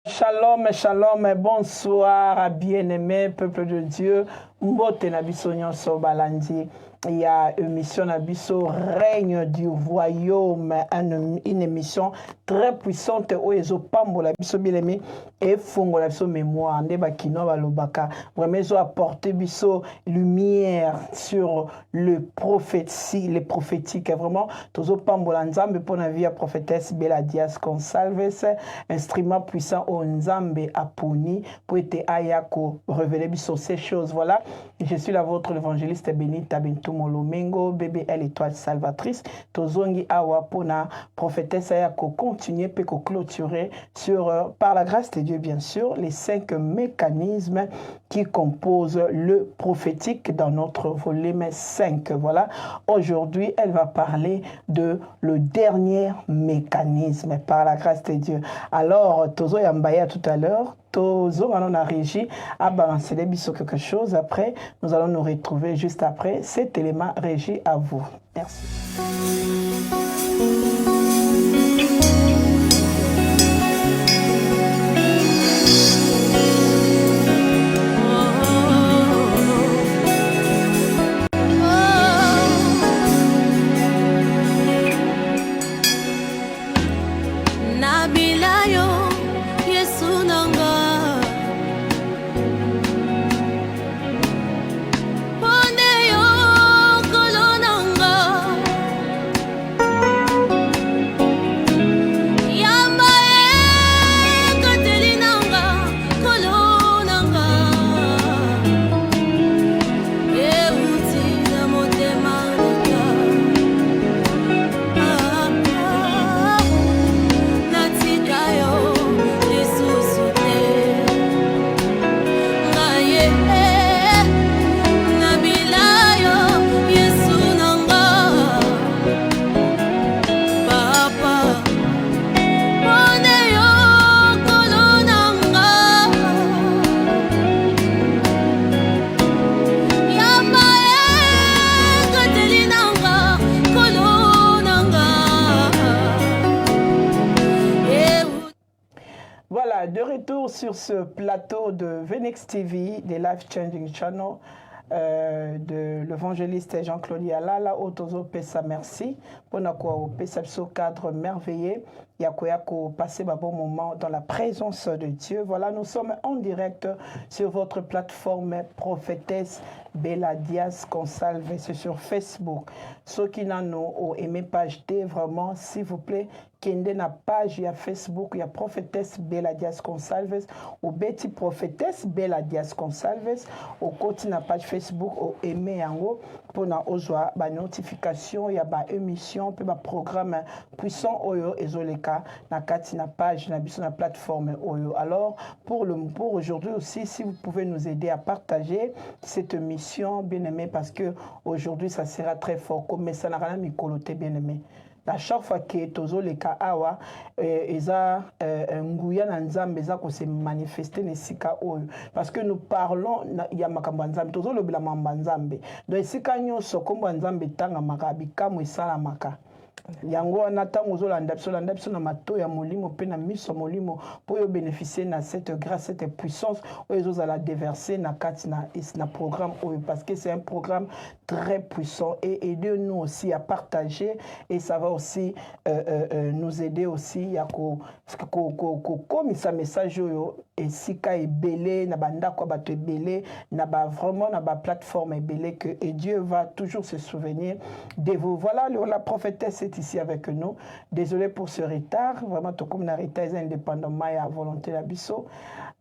Shalom, shalom, bonsoir, bien-aimés, peuple de Dieu. Mbote na biso nyonso balandi. Il y a une émission Nabiso, règne du royaume, une émission très puissante où ils ont pambo la biso bien-aimé et fongo la biso mémoire. Ndeba kino balobaka. Vraiment ils ont apporté biso lumière sur le prophétie, les prophétiques. Vraiment, tous au pambo la nzambe pour la vie à prophétesse Bella Dias Consalves, instrument puissant au nzambe aponi pour être ayako révéler biso ces choses. Voilà, je suis la vôtre l'évangéliste Benita Bentou Molomengo, BBL étoile salvatrice. Tozongi awa pona prophétesse ayako continuer peut clôturer sur par la grâce de Dieu bien sûr les 5 mécanismes qui composent le prophétique dans notre volume 5. Voilà, aujourd'hui elle va parler de le dernier mécanisme par la grâce de Dieu. Alors Tozo Yambaya tout à l'heure, Tozo on a régi à balancer les bisous quelque chose. Après nous allons nous retrouver juste après cet élément régi à vous. Merci. De retour sur ce plateau de Venex TV, des Life Changing Channel, de l'évangéliste Jean-Claude Yalala, Otozo Pessa, merci. Pour nous Pessa ce cadre merveilleux. Yakoyako, passer un bon moment dans la présence de Dieu. Voilà, nous sommes en direct sur votre plateforme prophétesse Bella Dias Consalves, c'est sur Facebook. Ceux qui n'ont aimé page D, vraiment, s'il vous plaît, kende na page ya Facebook ya prophétesse Bella Dias Consalves ou Betty prophétesse Bella Dias Consalves au côté na page Facebook au aimer yango pour na ozwa ba notification ya ba émission pe ba programme puissant oyo ezoleka na kati na page na biso na plateforme oyo. Alors pour aujourd'hui aussi, si vous pouvez nous aider à partager cette mission bien aimé, parce que aujourd'hui ça sera très fort comme ça na kana mikolote bien aimé. À chaque fois que tozo le ka awa eza nguya na nzambe eza ko se manifester nesika oyo, parce que nous parlons ya makambo nzambe tozo lobela mamba nzambe donc esika nyonso kombo nzambe tanga makabi kamwe sala maka yango na tango zolanda biso na mato ya molimo pe na miso molimo pour yo bénéficier na cette grâce, cette puissance oyo ezozala déverser na kati na programme oyo, parce que c'est un programme très puissant et aidez-nous aussi à partager et ça va aussi nous aider aussi à comme ça message oyo esika ebele na banda kwa bato ebele na ba vraiment na ba plateforme ebele que et Dieu va toujours se souvenir de vous. Voilà, la prophétesse est ici avec nous. Désolé pour ce retard, vraiment tout comme na retard indépendamment à volonté la biso.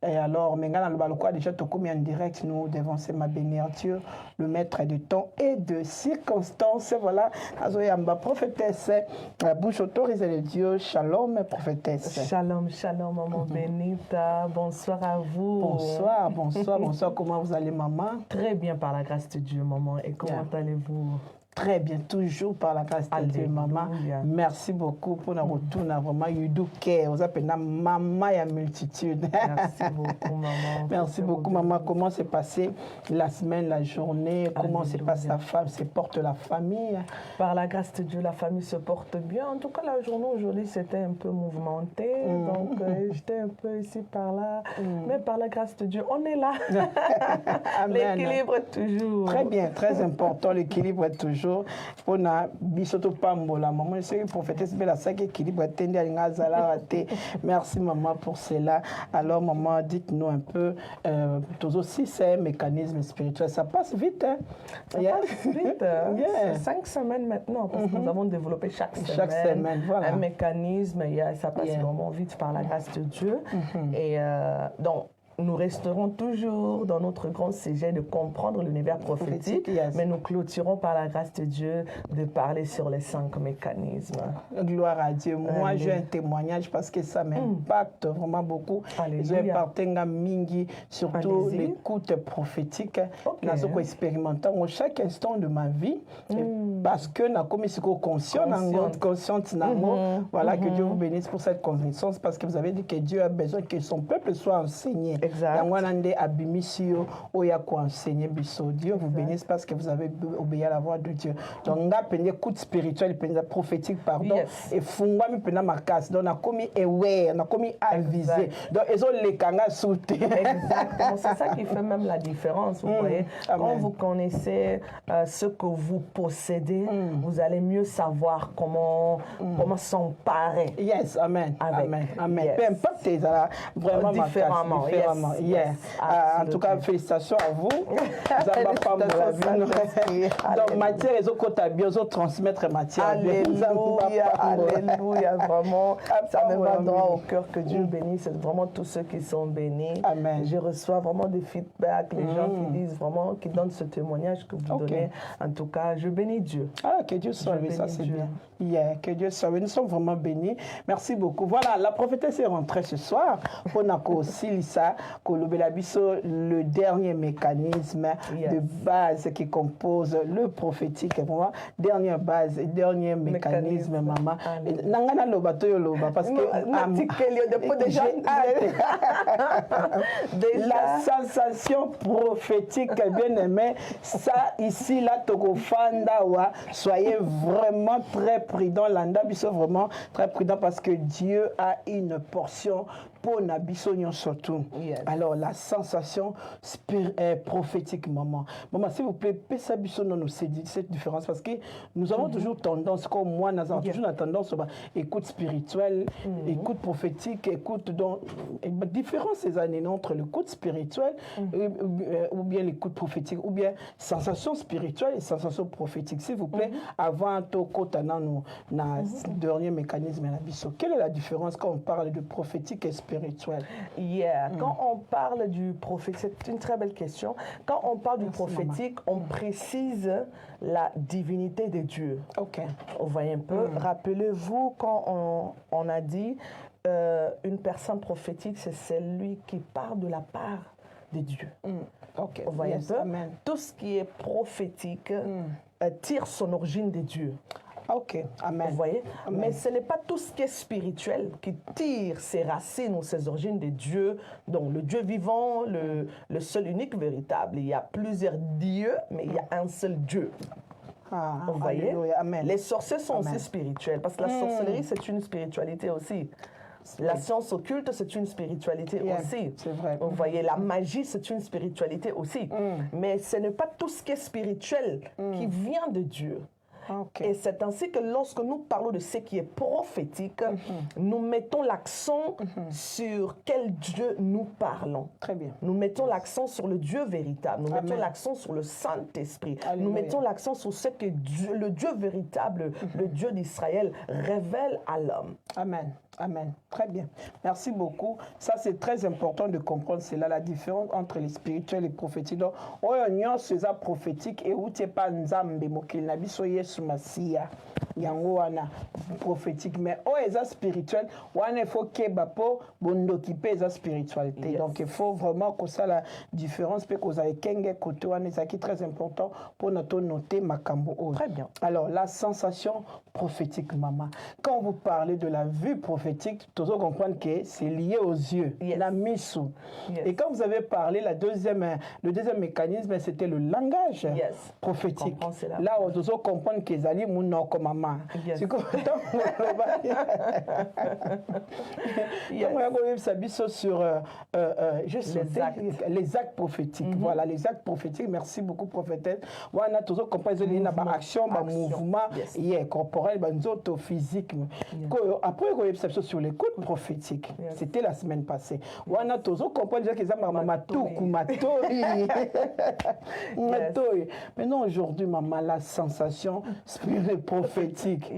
Et alors maintenant le balcon déjà tout comme en direct, nous devons se bénir Dieu, le maître de temps et de circonstances. Voilà, azoyamba prophétesse, bouche autorisée de Dieu. Shalom prophétesse. Shalom, shalom maman Benita. Bonsoir à vous. Bonsoir, bonsoir, bonsoir. Comment vous allez maman? Très bien par la grâce de Dieu maman. Et comment allez-vous? très bien, toujours par la grâce de Dieu, maman. Merci beaucoup pour notre retour. Vraiment, vous appelez maman et multitude. Merci beaucoup, maman. Merci beaucoup, maman. Comment s'est passée la semaine, la journée? Comment se passe la femme, se porte la famille? Par la grâce de Dieu, la famille se porte bien. En tout cas, la journée aujourd'hui, c'était un peu mouvementé. Donc, j'étais un peu ici, par là. Mais par la grâce de Dieu, on est là. L'équilibre toujours. Très bien, très important. L'équilibre est toujours. On a bisoto pambola. Maman, je sais que prophétesse Bella Saki, équilibre est. Merci, maman, pour cela. Alors, maman, dites-nous un peu, tous aussi, c'est un mécanisme spirituel. Ça passe vite, hein? Ça passe vite. C'est 5 semaines maintenant, parce que nous avons développé chaque semaine voilà. un mécanisme. Ça passe vraiment vite par la grâce de Dieu. Et donc, nous resterons toujours dans notre grand sujet de comprendre l'univers prophétique, mais nous clôturons par la grâce de Dieu de parler sur les 5 mécanismes. Gloire à Dieu. Moi, j'ai un témoignage parce que ça m'impacte vraiment beaucoup. J'ai partagé mingi, surtout l'écoute prophétique. Nous expérimentons chaque instant de ma vie parce que nous sommes conscients, voilà, que Dieu vous bénisse pour cette connaissance parce que vous avez dit que Dieu a besoin que son peuple soit enseigné. Exact. Dieu vous bénisse parce que vous avez obéi à la voix de Dieu. Donc, on a une écoute spirituelle, prophétique, pardon. Et fungwa mi pena makas. Donc, on a commis aware, on a commis avisé. Donc, ils ont les kangas sautés. Exactement. C'est ça qui fait même la différence. Vous voyez, quand vous connaissez ce que vous possédez, vous allez mieux savoir comment s'emparer. Yes, amen. Amen. Amen. Yes. Peu importe, vraiment différemment. Yes. En tout cas, félicitations à vous. Donc, matière, ils ont transmettre matière. Alléluia, alléluia, vraiment. Ça me va droit au cœur, que Dieu bénisse vraiment tous ceux qui sont bénis. Amen. Je reçois vraiment des feedbacks, les gens qui disent vraiment, qui donnent ce témoignage que vous donnez. En tout cas, je bénis Dieu. Ah, que Dieu soit béni, ça c'est bien. Que Dieu soit béni, nous sommes vraiment bénis. Merci beaucoup. Voilà, la prophétesse est rentrée ce soir. On a aussi Lisa, le dernier mécanisme de base qui compose le prophétique. Vraiment, dernière base, dernier mécanisme, maman. Nangana loba to loba parce que la sensation prophétique, bien aimé, ça ici là toko fandawa, soyez vraiment très prudent, landa biso vraiment très prudent parce que Dieu a une portion pour Nabissonion surtout. Alors, la sensation prophétique, maman. Maman, s'il vous plaît, pesa bisson nous cette différence parce que nous avons toujours tendance, comme moi, nous avons toujours la tendance à écoute spirituelle, écoute prophétique, écoute donc différence ces années entre l'écoute spirituelle ou bien l'écoute prophétique ou bien sensation spirituelle et sensation prophétique. S'il vous plaît, avant tout nous dernier mécanisme la bisso. Quelle est la différence quand on parle de prophétique et spirituel? Quand on parle du prophétique, c'est une très belle question. Quand on parle du prophétique, on précise la divinité de Dieu. Vous voyez un peu. Rappelez-vous quand on a dit une personne prophétique, c'est celui qui parle de la part de Dieu. Vous voyez un peu. Tout ce qui est prophétique tire son origine de Dieu. Amen. Vous voyez? Amen. Mais ce n'est pas tout ce qui est spirituel qui tire ses racines ou ses origines de Dieu. Donc, le Dieu vivant, le seul unique véritable. Il y a plusieurs dieux, mais il y a un seul Dieu. Vous voyez? Amen. Les sorciers sont aussi spirituels, parce que la sorcellerie, c'est une spiritualité aussi. La science occulte, c'est une spiritualité aussi. C'est vrai. Vous voyez, la magie, c'est une spiritualité aussi. Mais ce n'est pas tout ce qui est spirituel qui vient de Dieu. Et c'est ainsi que lorsque nous parlons de ce qui est prophétique, nous mettons l'accent sur quel Dieu nous parlons. Très bien. Nous mettons l'accent sur le Dieu véritable. Nous mettons l'accent sur le Saint-Esprit. Nous mettons l'accent sur ce que le Dieu véritable, le Dieu d'Israël, révèle à l'homme. Amen. Amen. Très bien. Merci beaucoup. Ça, c'est très important de comprendre cela, la différence entre les spirituels et les prophétiques. Donc, on a prophétique et où tu n'es pas nzambe mokil na biso yesu masia yango wana prophétique mais on est spirituel wana il faut que bapo bondoki pe eza spiritualité. Donc il faut vraiment que ça la différence peut que ça kenge côté wana ça qui est très important pour notre noter makambo. Très bien. Alors la sensation prophétique, maman. Quand vous parlez de la vue prophétique, tout le monde comprend que c'est lié aux yeux, la misu. Et quand vous avez parlé, le deuxième mécanisme, c'était le langage prophétique. Là, tout le monde comprend que c'est mon comme maman. C'est comme sur les actes prophétiques. Voilà, les actes prophétiques. Merci beaucoup, prophétesse. On a toujours compris que il y a une action, un mouvement, corporel, un physique. Après, il y a sur l'écoute prophétique. C'était la semaine passée. On a toujours compris que ça m'a mais non, aujourd'hui, maman, la sensation spirituelle prophétique.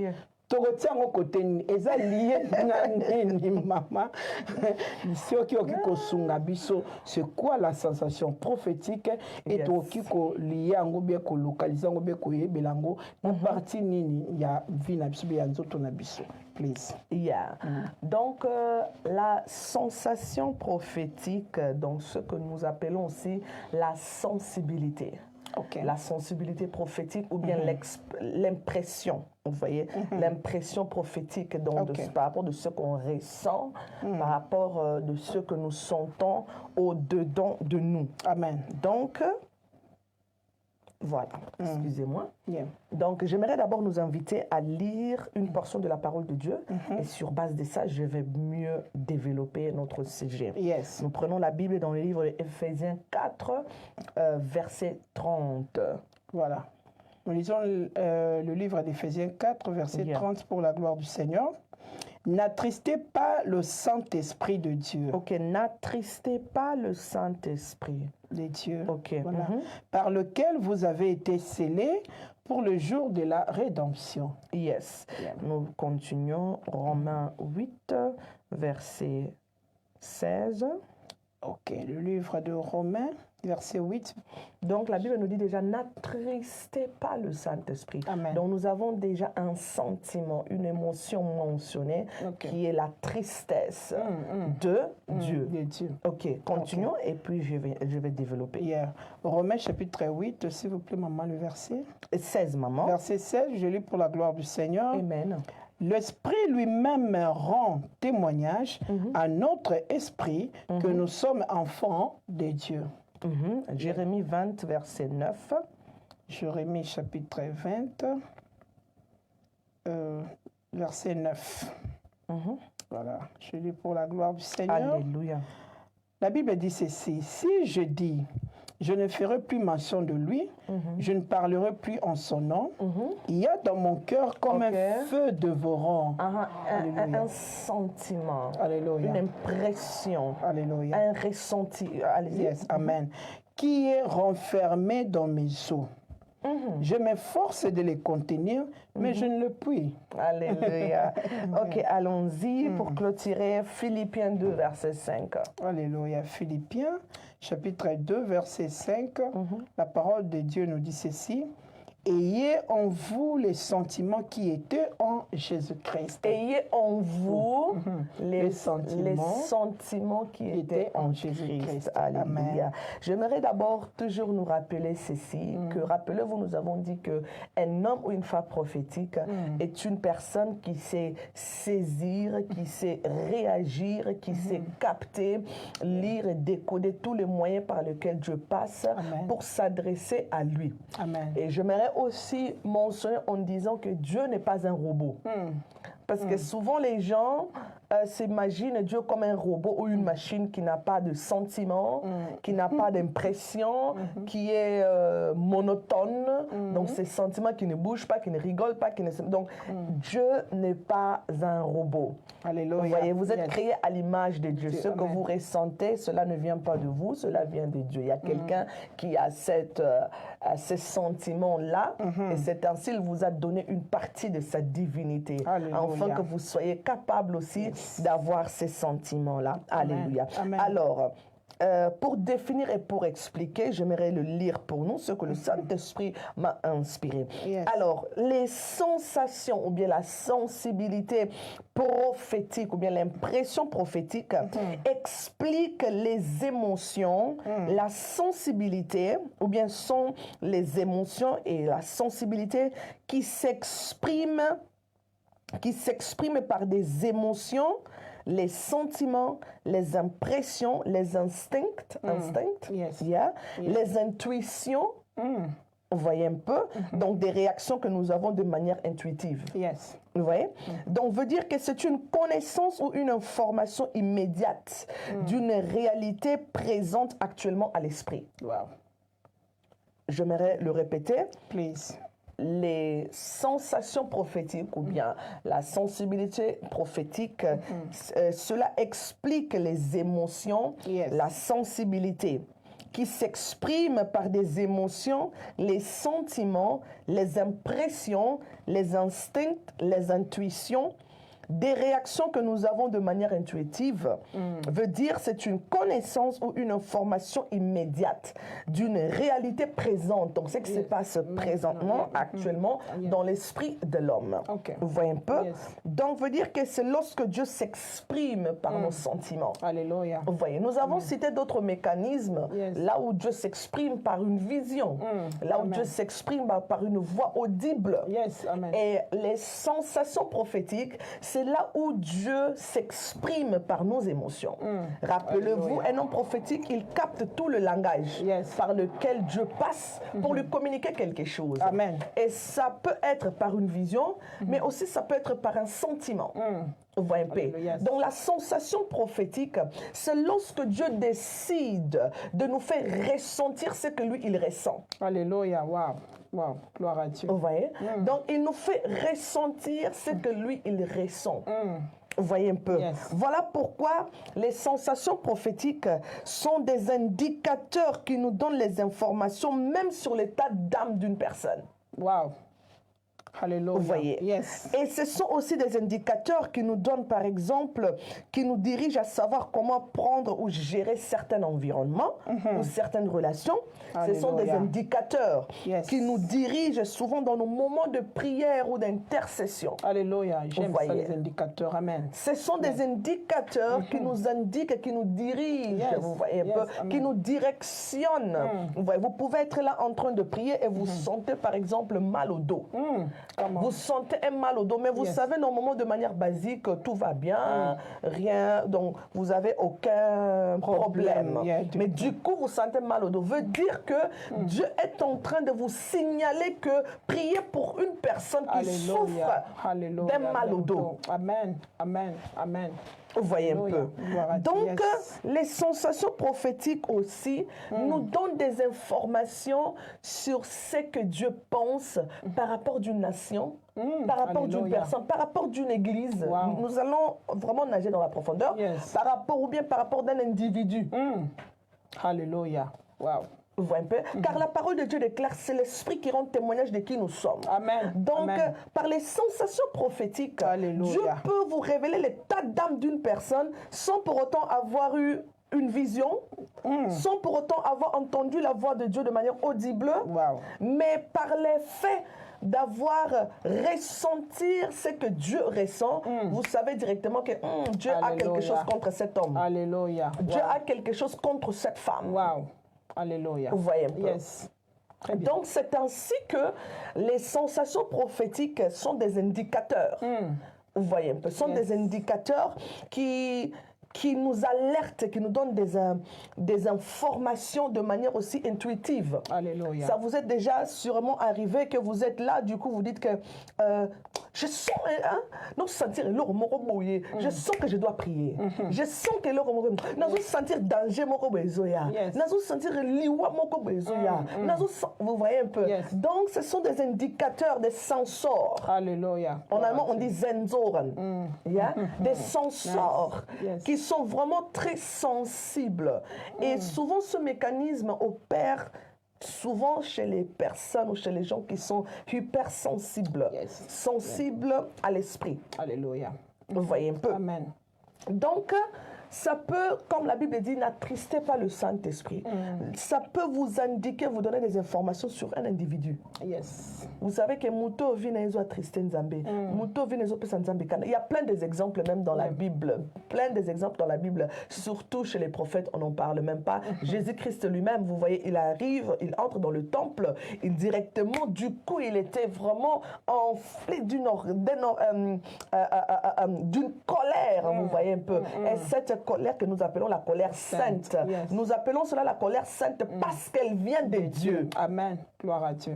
Torotia mon côté eza lié na maman c'est quoi la sensation prophétique et toki ko lié ngo bien ko localiser ngo bien ko yebelango na partie nini ya vie na biso ya nzoto na biso please. Donc la sensation prophétique, donc ce que nous appelons aussi la sensibilité. La sensibilité prophétique ou bien l'impression, vous voyez, l'impression prophétique donc par rapport de ce qu'on ressent, par rapport de ce que nous sentons au-dedans de nous. Amen. Donc, voilà, excusez-moi. Donc, j'aimerais d'abord nous inviter à lire une portion de la parole de Dieu et sur base de ça, je vais mieux développer notre sujet. Nous prenons la Bible dans le livre d'Éphésiens 4, verset 30. Voilà. Nous lisons le livre d'Éphésiens 4, verset 30 pour la gloire du Seigneur. N'attristez pas le Saint-Esprit de Dieu. N'attristez pas le Saint-Esprit de Dieu. Voilà. Par lequel vous avez été scellés pour le jour de la rédemption. Nous continuons Romains 8, verset 16. Le livre de Romains, verset 8. Donc la Bible nous dit déjà, n'attristez pas le Saint-Esprit. Donc nous avons déjà un sentiment, une émotion mentionnée qui est la tristesse de Dieu. Continuons et puis je vais développer. Romains chapitre 8, s'il vous plaît maman, le verset 16, maman. Verset 16, je lis pour la gloire du Seigneur. Amen. L'Esprit lui-même rend témoignage à notre esprit que nous sommes enfants de Dieu. Jérémie 20, verset 9. Jérémie chapitre 20, verset 9. Voilà, je lis pour la gloire du Seigneur. Alléluia. La Bible dit ceci, si je dis, je ne ferai plus mention de lui, je ne parlerai plus en son nom. Il y a dans mon cœur comme un feu dévorant. Un sentiment, une impression, un ressenti. Amen. Qui est renfermé dans mes os. Je m'efforce de les contenir, mais je ne le puis. Alléluia. Allons-y pour clôturer Philippiens 2, verset 5. Alléluia. Philippiens, chapitre 2, verset 5. La parole de Dieu nous dit ceci. Ayez en vous les sentiments qui étaient en Jésus-Christ. Ayez en vous les sentiments qui étaient en Jésus-Christ. Alléluia. J'aimerais d'abord toujours nous rappeler ceci, que rappelez-vous, nous avons dit qu'un homme ou une femme prophétique est une personne qui sait saisir, qui sait réagir, qui sait capter, lire et décoder tous les moyens par lesquels Dieu passe pour s'adresser à lui. Et j'aimerais aussi mentionner en disant que Dieu n'est pas un robot. Parce que souvent les gens s'imaginent Dieu comme un robot ou une machine qui n'a pas de sentiments, qui n'a pas d'impression, qui est monotone. Donc ces sentiments qui ne bougent pas, qui ne rigolent pas. Donc Dieu n'est pas un robot. Alléluia. Vous voyez, vous êtes créés à l'image de Dieu. Ce que vous ressentez, cela ne vient pas de vous, cela vient de Dieu. Il y a quelqu'un qui a ces sentiments-là et c'est ainsi qu'il vous a donné une partie de sa divinité. Afin que vous soyez capable aussi d'avoir ces sentiments-là. Alléluia. Amen. Alors, pour définir et pour expliquer, j'aimerais le lire pour nous, ce que le Saint-Esprit m'a inspiré. Alors, les sensations ou bien la sensibilité prophétique ou bien l'impression prophétique explique les émotions, la sensibilité ou bien sont les émotions et la sensibilité qui s'expriment par des émotions, les sentiments, les impressions, les instincts, les intuitions, vous voyez un peu, donc des réactions que nous avons de manière intuitive. Vous voyez? Donc, veut dire que c'est une connaissance ou une information immédiate d'une réalité présente actuellement à l'esprit. Wow. J'aimerais le répéter. Please. Les sensations prophétiques ou bien la sensibilité prophétique, cela explique les émotions, la sensibilité qui s'exprime par des émotions, les sentiments, les impressions, les instincts, les intuitions, des réactions que nous avons de manière intuitive, veut dire c'est une connaissance ou une information immédiate d'une réalité présente. Donc, c'est ce qui se passe présentement, actuellement, dans l'esprit de l'homme. Vous voyez un peu? Donc, veut dire que c'est lorsque Dieu s'exprime par nos sentiments. Alléluia. Vous voyez, nous avons cité d'autres mécanismes, là où Dieu s'exprime par une vision, là où Dieu s'exprime par une voix audible. Et les sensations prophétiques, c'est là où Dieu s'exprime par nos émotions. Rappelez-vous, un homme prophétique, il capte tout le langage par lequel Dieu passe pour lui communiquer quelque chose. Amen. Et ça peut être par une vision, mais aussi ça peut être par un sentiment. Vous voyez un peu. Donc la sensation prophétique, c'est lorsque Dieu décide de nous faire ressentir ce que lui, il ressent. Alléluia, wow. Wow, gloire à Dieu. Vous voyez? Donc, il nous fait ressentir ce que lui, il ressent. Vous voyez un peu? Voilà pourquoi les sensations prophétiques sont des indicateurs qui nous donnent les informations, même sur l'état d'âme d'une personne. Wow. Alléluia. Vous voyez? Et ce sont aussi des indicateurs qui nous donnent, par exemple, qui nous dirigent à savoir comment prendre ou gérer certains environnements ou certaines relations. Alléluia. Ce sont des indicateurs qui nous dirigent souvent dans nos moments de prière ou d'intercession. Alléluia. J'aime ça, les indicateurs. Amen. Ce sont des indicateurs qui nous indiquent, qui nous dirigent, vous voyez un peu, qui nous directionnent. Vous voyez, vous pouvez être là en train de prier et vous sentez, par exemple, mal au dos. Vous sentez un mal au dos, mais vous savez, normalement, de manière basique, tout va bien, rien, donc vous n'avez aucun problème. Mais du coup, vous sentez mal au dos. Veut dire que Dieu est en train de vous signaler que priez pour une personne qui souffre d'un mal au dos. Amen, amen, amen. Vous voyez un peu. Donc, les sensations prophétiques aussi nous donnent des informations sur ce que Dieu pense par rapport d'une nation, par rapport d'une personne, par rapport d'une église. Nous allons vraiment nager dans la profondeur, par rapport ou bien par rapport d'un individu. Alléluia. Wow. Vous voyez un peu? Car la parole de Dieu déclare, c'est l'esprit qui rend témoignage de qui nous sommes. Amen. Donc, par les sensations prophétiques, Dieu peut vous révéler l'état d'âme d'une personne sans pour autant avoir eu une vision, sans pour autant avoir entendu la voix de Dieu de manière audible, mais par les faits d'avoir ressentir ce que Dieu ressent, vous savez directement que Dieu a quelque chose contre cet homme. Alléluia. Dieu a quelque chose contre cette femme. Wow. Alléluia. Vous voyez un peu. Donc, c'est ainsi que les sensations prophétiques sont des indicateurs. Vous voyez un peu. Ce sont des indicateurs qui nous alertent, qui nous donnent des informations de manière aussi intuitive. Alléluia. Ça vous est déjà sûrement arrivé que vous êtes là, du coup, vous dites que je sens, non, sentir l'or moroboye, je sens que je dois prier. Je sens que l'or moroboye, nous sentir danger moroboyezoya, nous sentir liwa moroboyezoya, vous voyez un peu. Donc, ce sont des indicateurs, des sensors. Alléluia. En allemand, on dit Sensoren. Des sensors qui sont vraiment très sensibles. Et souvent, ce mécanisme opère souvent chez les personnes ou chez les gens qui sont hypersensibles, sensibles à l'esprit. Alléluia. Vous voyez un peu. Amen. Donc, ça peut, comme la Bible dit, n'attristez pas le Saint-Esprit. Ça peut vous indiquer, vous donner des informations sur un individu. Yes. Vous savez que Muto vient attristé Nzambe. Muto vient Nzambe. Il y a plein d'exemples même dans la Bible. Plein d'exemples dans la Bible. Surtout chez les prophètes, on n'en parle même pas. Jésus-Christ lui-même, vous voyez, il arrive, il entre dans le temple, directement, du coup, il était vraiment enflé d'une colère, vous voyez un peu. Et cette colère que nous appelons la colère sainte. Yes. Nous appelons cela la colère sainte parce qu'elle vient de Dieu. Amen. Gloire à Dieu.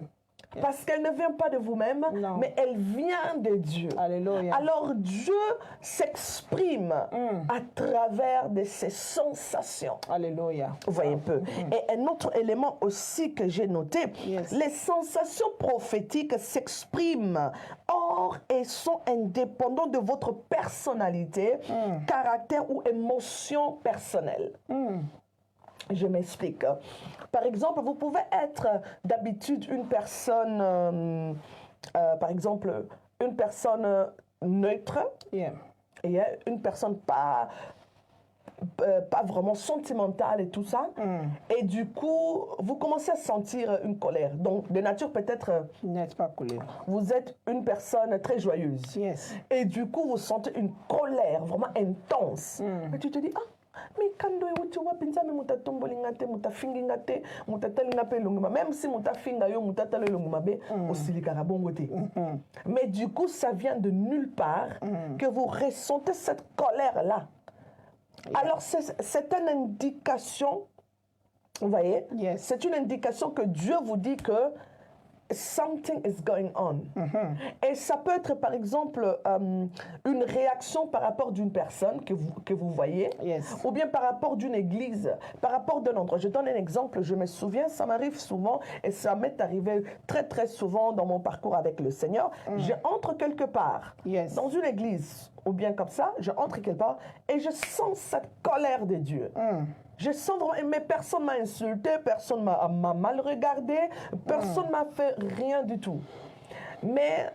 Yes. Parce qu'elle ne vient pas de vous-même, mais elle vient de Dieu. Alléluia. Alors Dieu s'exprime à travers de ses sensations. Alléluia. Vous voyez un peu. Et un autre élément aussi que j'ai noté, les sensations prophétiques s'expriment or et sont indépendants de votre personnalité, caractère ou émotion personnelle. Je m'explique. Par exemple, vous pouvez être d'habitude une personne, par exemple, une personne neutre, et une personne pas vraiment sentimentale et tout ça. Et du coup, vous commencez à sentir une colère. Donc, de nature peut-être... N'êtes pas colère. Vous êtes une personne très joyeuse. Yes. Et du coup, vous sentez une colère vraiment intense. Et tu te dis, ah, mais quand tu vois pinza me mutatombolingate mutafingingate mutatalingape longuma même si mutafinga yo mutatalo longuma be osilikara bongote. Mais du coup, ça vient de nulle part que vous ressentez cette colère là. Alors c'est une indication, vous voyez, c'est une indication que Dieu vous dit que something is going on. Et ça peut être par exemple une réaction par rapport d'une personne que vous voyez, ou bien par rapport d'une église, par rapport d'un endroit. Je donne un exemple, je me souviens, ça m'arrive souvent et ça m'est arrivé très très souvent dans mon parcours avec le Seigneur. J'entre quelque part, dans une église, ou bien comme ça, je entre quelque part et je sens cette colère de Dieu. Je sens vraiment, mais personne m'a insulté, personne m'a mal regardé, personne m'a fait rien du tout. Mais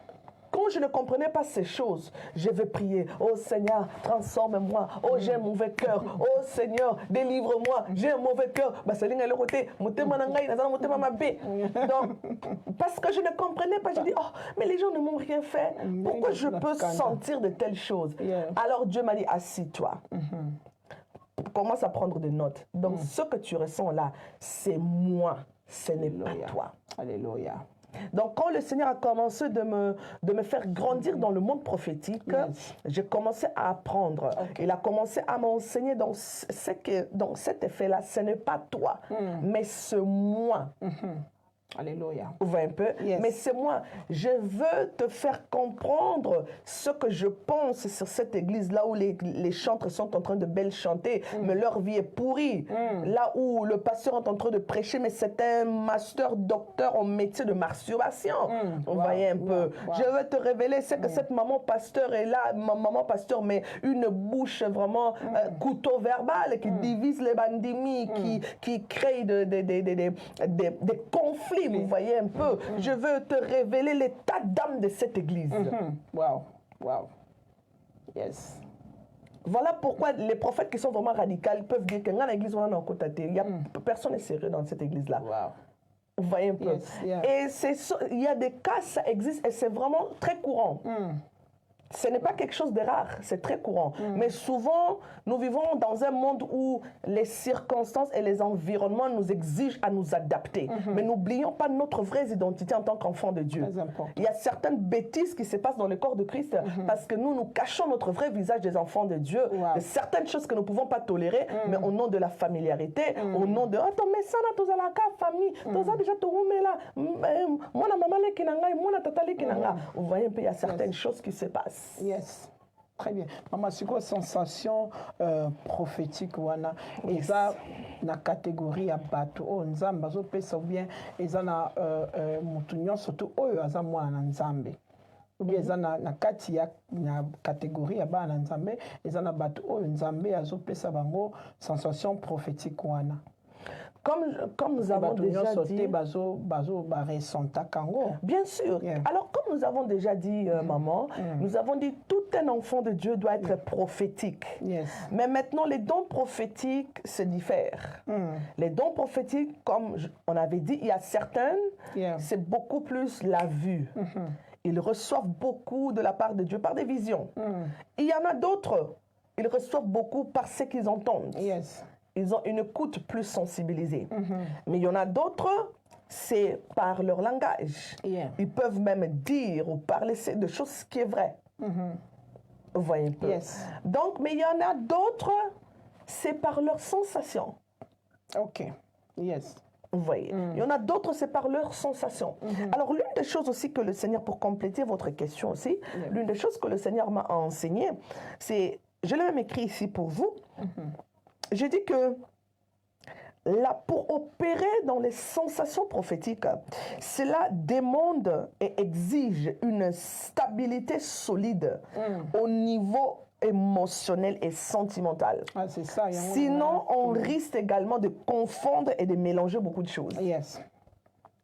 quand je ne comprenais pas ces choses, je vais prier. Oh Seigneur, transforme-moi. Oh, j'ai un mauvais cœur. Oh Seigneur, délivre-moi. J'ai un mauvais cœur. Donc, parce que je ne comprenais pas, je dis, oh, mais les gens ne m'ont rien fait. Pourquoi je peux sentir de telles choses? Alors Dieu m'a dit, assis-toi. Commence à prendre des notes. Donc, ce que tu ressens là, c'est moi, ce n'est pas toi. Alléluia. Donc, quand le Seigneur a commencé de me faire grandir dans le monde prophétique, j'ai commencé à apprendre. Il a commencé à m'enseigner dans cet effet-là, ce n'est pas toi, mais c'est moi. Alléluia. Vous voyez un peu? Mais c'est moi. Je veux te faire comprendre ce que je pense sur cette église-là où les chantres sont en train de belle chanter, mais leur vie est pourrie. Là où le pasteur est en train de prêcher, mais c'est un master docteur en métier de masturbation. Vous voyez un peu? Je veux te révéler, c'est que cette maman pasteur est là, maman pasteur, mais une bouche vraiment couteau verbal qui divise les bandimis, qui crée des conflits. Vous voyez un peu, je veux te révéler l'état d'âme de cette église. Wow, wow. Yes. Voilà pourquoi les prophètes qui sont vraiment radicaux peuvent dire que dans l'église, on a un côté. Personne n'est sérieux dans cette église-là. Wow. Vous voyez un peu. Et il y a des cas, ça existe et c'est vraiment très courant. Ce n'est pas quelque chose de rare, c'est très courant. Mais souvent, nous vivons dans un monde où les circonstances et les environnements nous exigent à nous adapter. Mais n'oublions pas notre vraie identité en tant qu'enfants de Dieu. Il y a certaines bêtises qui se passent dans le corps de Christ parce que nous cachons notre vrai visage des enfants de Dieu. De certaines choses que nous ne pouvons pas tolérer, mais au nom de la familiarité, au nom de « Ah, ton messana, tu as la famille, tu as déjà ton là, moi, la maman, moi, la tata, vous voyez un peu, il y a certaines choses qui se passent. Yes. Très bien. Maman, c'est quoi sensation prophétique wana eza na catégorie ya bato o nzambe azo pesa ou bien eza na mutu nyonso to oyo aza mwana na nzambe ou bien eza na kati ya na catégorie ya bana nzambe eza na bato oyo nzambe azo pesa bango sensation prophétique wana. Comme nous avons déjà dit... Bien sûr. Yeah. Alors, comme nous avons déjà dit, maman, nous avons dit tout un enfant de Dieu doit être prophétique. Yes. Mais maintenant, les dons prophétiques se diffèrent. Les dons prophétiques, comme on avait dit, il y a certaines, c'est beaucoup plus la vue. Ils reçoivent beaucoup de la part de Dieu par des visions. Il y en a d'autres, ils reçoivent beaucoup par ce qu'ils entendent. Yes. Ils ont une écoute plus sensibilisée. Mais il y en a d'autres, c'est par leur langage. Yeah. Ils peuvent même dire ou parler de choses qui est vrai. Vous voyez un peu. Yes. Donc, mais il y en a d'autres, c'est par leurs sensations. OK. Yes. Vous voyez. Il y en a d'autres, c'est par leurs sensations. Alors, l'une des choses aussi que le Seigneur, pour compléter votre question aussi, l'une des choses que le Seigneur m'a enseigné, c'est, je l'ai même écrit ici pour vous, j'ai dit que là, pour opérer dans les sensations prophétiques, cela demande et exige une stabilité solide au niveau émotionnel et sentimental. Ah, c'est ça. Sinon, on risque également de confondre et de mélanger beaucoup de choses. Yes.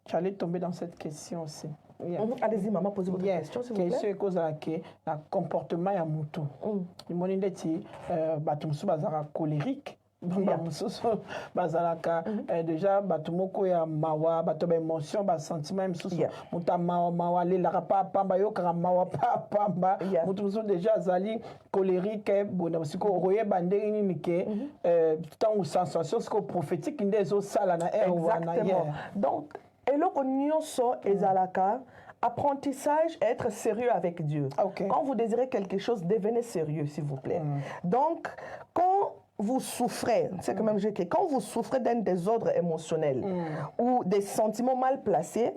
J'allais tomber dans cette question aussi. Yeah. Allez-y, maman, posez votre question, s'il vous plaît. Question est cause à la comportement ya mutu. Il m'a dit batumsu bazara colérique. Bamususu bazalaka déjà batumoko ya mawa batoba émotion ba sentiment même susu muta mawa le la pa pamba yo kara mawa pa pamba mutusu déjà zali colérique bona siko roye banderi ni ke tant sensation siko prophétique ndezo sala na wana. Donc eloko nyonso ezalaka apprentissage, être sérieux avec Dieu. Okay. Quand vous désirez quelque chose, devenez sérieux, s'il vous plaît. Donc, quand vous souffrez, c'est quand même quand vous souffrez d'un désordre émotionnel ou des sentiments mal placés,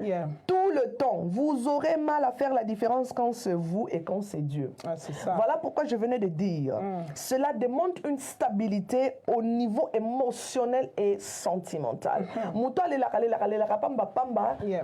tout le temps, vous aurez mal à faire la différence quand c'est vous et quand c'est Dieu. Ah, c'est ça. Voilà pourquoi je venais de dire. Cela demande une stabilité au niveau émotionnel et sentimental.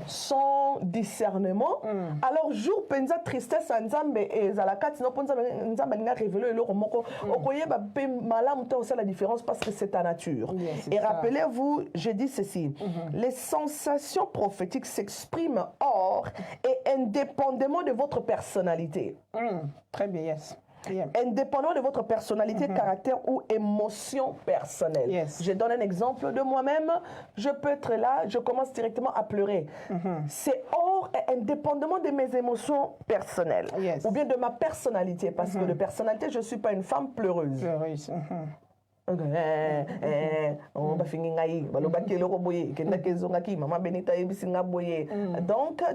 Sans discernement. Alors, jour penza tristesse nzambe et zalakati no penza nzambe n'a révélé le romoko. Okoye ba pe malam ta aussi la différence parce que c'est ta nature. Et rappelez-vous, je dis ceci, les sensations prophétiques s'expriment hors et indépendamment de votre personnalité. Très bien, yes. Indépendamment de votre personnalité, caractère ou émotion personnelle. Je donne un exemple de moi-même. Je peux être là, je commence directement à pleurer. C'est hors et indépendamment de mes émotions personnelles. Ou bien de ma personnalité. Parce que de personnalité, je ne suis pas une femme pleureuse. Pleureuse. Donc,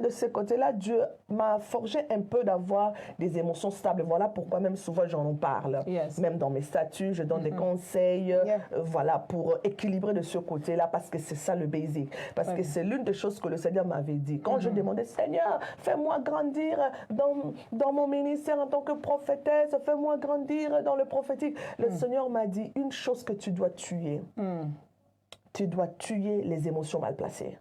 de ce côté-là, Dieu m'a forgé un peu d'avoir des émotions stables. Voilà pourquoi même souvent j'en parle. Même dans mes statuts, je donne des conseils, voilà, pour équilibrer de ce côté-là, parce que c'est ça le basic. Parce que c'est l'une des choses que le Seigneur m'avait dit. Quand je demandais, Seigneur, fais-moi grandir dans mon ministère en tant que prophétesse, fais-moi grandir dans le prophétique. Le Seigneur m'a dit une chose que tu dois tuer. Tu dois tuer les émotions mal placées.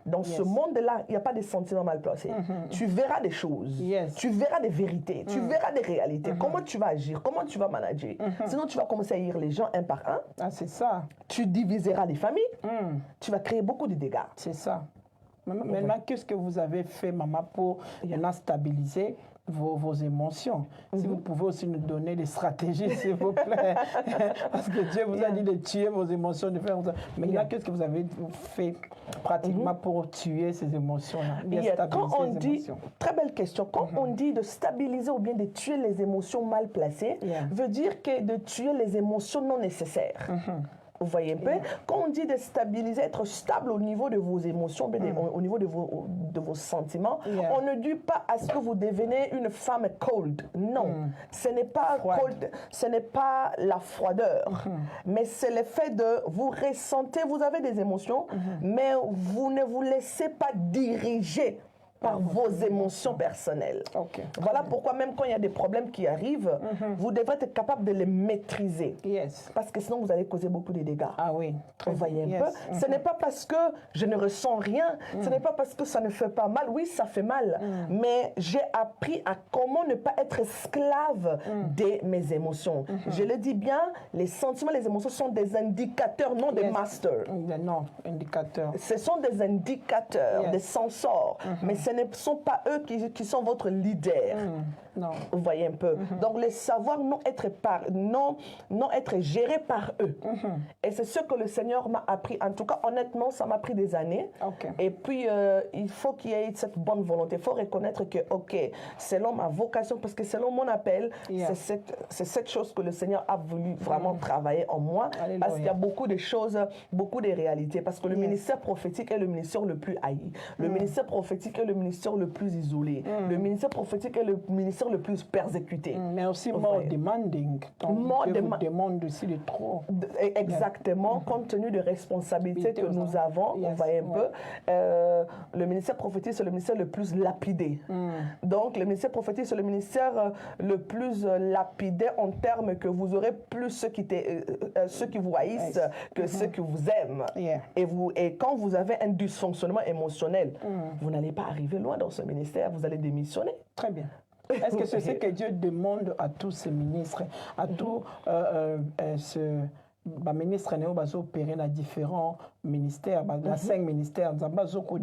Dans ce monde-là, il n'y a pas de sentiments mal placés. Tu verras des choses, tu verras des vérités, tu verras des réalités. Comment tu vas agir, comment tu vas manager. Sinon, tu vas commencer à haïr les gens un par un. Ah, c'est ça. Tu diviseras les familles. Tu vas créer beaucoup de dégâts. C'est ça. Maintenant, qu'est-ce que vous avez fait, maman, pour stabiliser vos émotions? Si vous pouvez aussi nous donner des stratégies, s'il vous plaît. Parce que Dieu vous a dit de tuer vos émotions, de faire ça. Mais là, qu'est-ce que vous avez fait pratiquement pour tuer ces émotions-là? Quand on dit, très belle question, quand on dit de stabiliser ou bien de tuer les émotions mal placées, veut dire que de tuer les émotions non nécessaires. Vous voyez un peu? Quand on dit de stabiliser, être stable au niveau de vos émotions, au niveau de vos sentiments, on ne dit pas à ce que vous devenez une femme cold. Non, ce n'est pas cold, ce n'est pas la froideur, mais c'est le fait de vous ressentez, vous avez des émotions, mais vous ne vous laissez pas diriger par vos émotions personnelles. Voilà pourquoi même quand il y a des problèmes qui arrivent, vous devrez être capable de les maîtriser. Parce que sinon, vous allez causer beaucoup de dégâts. Ah oui. Vous voyez un peu? Ce n'est pas parce que je ne ressens rien, ce n'est pas parce que ça ne fait pas mal. Oui, ça fait mal, mais j'ai appris à comment ne pas être esclave de mes émotions. Je le dis bien, les sentiments, les émotions sont des indicateurs, non des masters. Non, indicateurs. Ce sont des indicateurs, des censors, mais ce ne sont pas eux qui sont votre leader. Non. Vous voyez un peu. Donc, les savoirs non être gérés par eux. Et c'est ce que le Seigneur m'a appris. En tout cas, honnêtement, ça m'a pris des années. Et puis, il faut qu'il y ait cette bonne volonté. Il faut reconnaître que, selon ma vocation, parce que selon mon appel, c'est cette chose que le Seigneur a voulu vraiment travailler en moi. Alléluia. Parce qu'il y a beaucoup de choses, beaucoup de réalités. Parce que le ministère prophétique est le ministère le plus haï. Le ministère prophétique est le ministère le plus isolé. Le ministère prophétique est le ministère le plus persécuté. Mais aussi more demanding. More demande aussi de trop. Exactement, compte tenu des responsabilités que nous avons, on voit un peu. Le ministère prophétique, c'est le ministère le plus lapidé. Donc, le ministère prophétique, c'est le ministère le plus lapidé en termes que vous aurez plus ceux qui vous haïssent que ceux qui vous aiment. Et quand vous avez un dysfonctionnement émotionnel, vous n'allez pas arriver loin dans ce ministère, vous allez démissionner. Très bien. Est-ce que c'est ce que Dieu demande à tous ces ministres, à tous ce ministre néo bazo opérer dans différents ministères, dans 5 ministères, bazo ko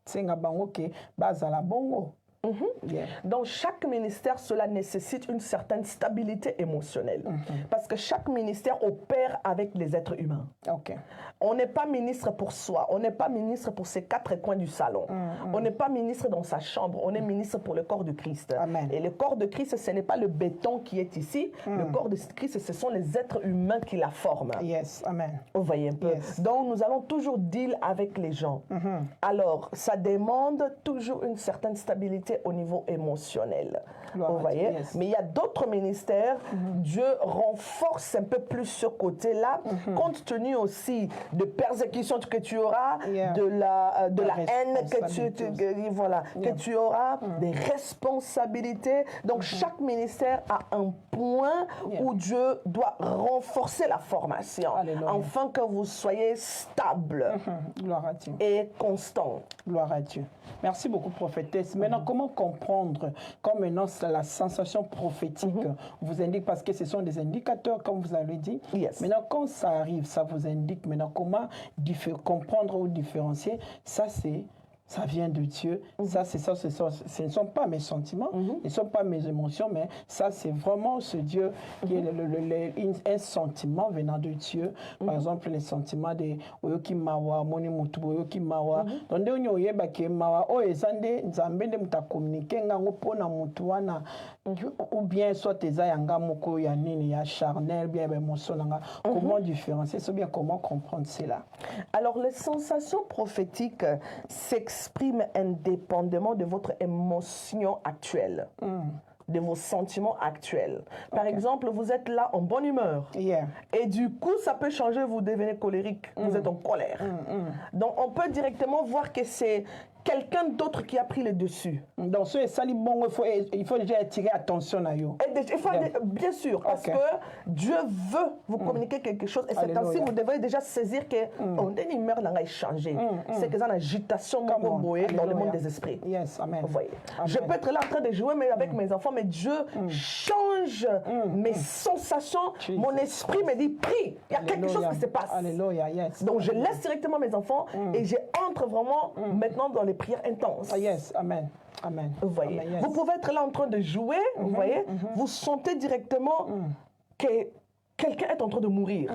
senga bango ke bazala bongo. Dans chaque ministère, cela nécessite une certaine stabilité émotionnelle. Parce que chaque ministère opère avec les êtres humains. On n'est pas ministre pour soi. On n'est pas ministre pour ses 4 coins du salon. On n'est pas ministre dans sa chambre. On est ministre pour le corps de Christ. Amen. Et le corps de Christ, ce n'est pas le béton qui est ici. Le corps de Christ, ce sont les êtres humains qui la forment. Amen. Vous voyez un peu. Donc, nous allons toujours deal avec les gens. Alors, ça demande toujours une certaine stabilité au niveau émotionnel. Vous voyez? Mais il y a d'autres ministères, Dieu renforce un peu plus ce côté-là, compte tenu aussi de persécutions que tu auras, de la haine que tu auras, des responsabilités. Donc, chaque ministère a un point où Dieu doit renforcer la formation, afin que vous soyez stable et constant. Gloire à Dieu. Merci beaucoup, prophétesse. Maintenant, comment comprendre, comme maintenant la sensation prophétique vous indique, parce que ce sont des indicateurs, comme vous avez dit. Maintenant, quand ça arrive, ça vous indique maintenant comment comprendre ou différencier. Ça vient de Dieu. Ce ne sont pas mes sentiments, ce ne sont pas mes émotions, mais ça, c'est vraiment ce Dieu qui est un sentiment venant de Dieu. Par exemple, les sentiments de Oyoki Mawa, Moni Mutu, Oyoki Mawa. Donc, on y a qui Mawa, oh, ezande, nzambe de muta communiquer, ngango pona mutuana, ou bien soit tes ayanga moko ya nini ya charnel, bien émotion. Comment différencier, c'est bien comment comprendre cela? Alors, les sensations prophétiques s'expriment indépendamment de votre émotion actuelle, de vos sentiments actuels. Par exemple, vous êtes là en bonne humeur. Et du coup, ça peut changer, vous devenez colérique, vous êtes en colère. Donc, on peut directement voir que c'est quelqu'un d'autre qui a pris le dessus. Donc, il faut déjà attirer attention à eux. Bien sûr, parce que Dieu veut vous communiquer quelque chose. Et c'est ainsi que vous devez déjà saisir que on a une humeur n'a changé. C'est que ça une agitation dans le monde des esprits. Amen. Vous voyez. Je peux être là en train de jouer avec mes enfants, mais Dieu change mes sensations. Mon esprit me dit, prie. Il y a quelque chose qui se passe. Donc, je laisse directement mes enfants et j'entre vraiment maintenant dans les prières intenses. Amen. Amen. Vous voyez. Vous pouvez être là en train de jouer, vous voyez. Vous sentez directement que quelqu'un est en train de mourir.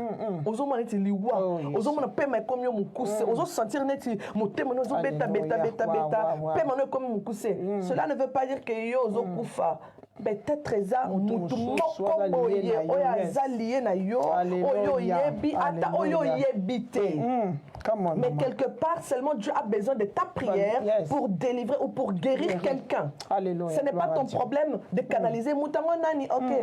Cela ne veut pas dire que yo kufa. Peut-être ça mutu moko boye oya zalié na yo oyo yebi ata oyo yebite. Mais quelque part seulement Dieu a besoin de ta prière pour délivrer ou pour guérir quelqu'un. Ce n'est pas ton problème de canaliser mutango nani. OK.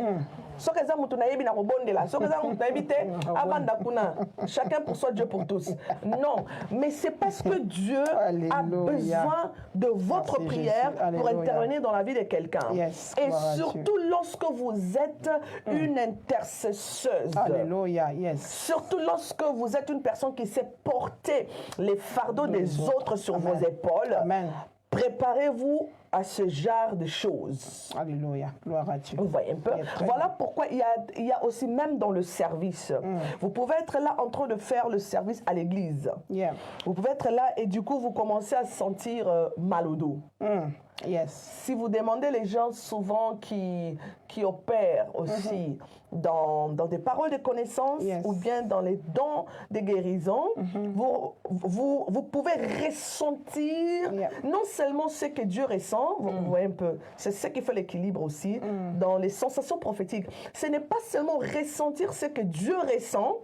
Chacun pour soi, Dieu pour tous. Non, mais c'est parce que Dieu a besoin de votre prière pour intervenir dans la vie de quelqu'un. Et surtout lorsque vous êtes une intercesseuse. Alléluia, yes. Surtout lorsque vous êtes une personne qui sait porter les fardeaux des autres sur vos épaules. Amen. Préparez-vous à ce genre de choses. Alléluia, gloire à Dieu. Vous voyez un peu. Voilà pourquoi il y a aussi même dans le service. Vous pouvez être là en train de faire le service à l'église. Vous pouvez être là et du coup vous commencez à sentir mal au dos. Yes. Si vous demandez les gens souvent qui opèrent aussi dans des paroles de connaissance ou bien dans les dons de guérison, vous pouvez ressentir non seulement ce que Dieu ressent, vous voyez un peu, c'est ce qui fait l'équilibre aussi dans les sensations prophétiques. Ce n'est pas seulement ressentir ce que Dieu ressent,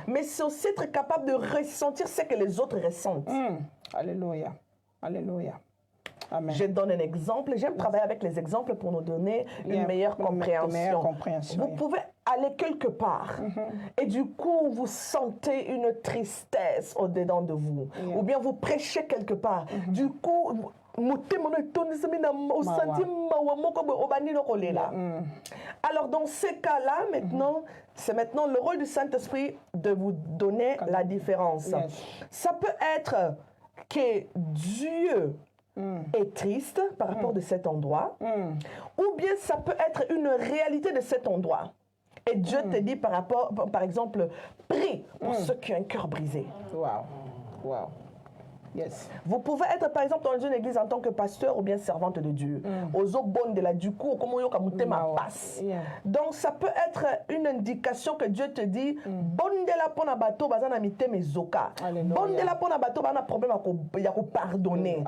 mais c'est aussi être capable de ressentir ce que les autres ressentent. Alléluia. Alléluia. Amen. Je donne un exemple. J'aime travailler avec les exemples pour nous donner une meilleure compréhension. Vous pouvez aller quelque part et du coup vous sentez une tristesse au-dedans de vous. Ou bien vous prêchez quelque part. Du coup, alors dans ces cas-là, maintenant, c'est maintenant le rôle du Saint-Esprit de vous donner la différence. Ça peut être que Dieu est triste par rapport de cet endroit, ou bien ça peut être une réalité de cet endroit. Et Dieu te dit par exemple, prie pour ceux qui ont un cœur brisé. Wow. Yes. Vous pouvez être par exemple dans une église en tant que pasteur ou bien servante de Dieu. Donc ça peut être une indication que Dieu te dit bondela pona bato bazana miteme zoka. Bondela pona bato bana problème ya ko pardonner.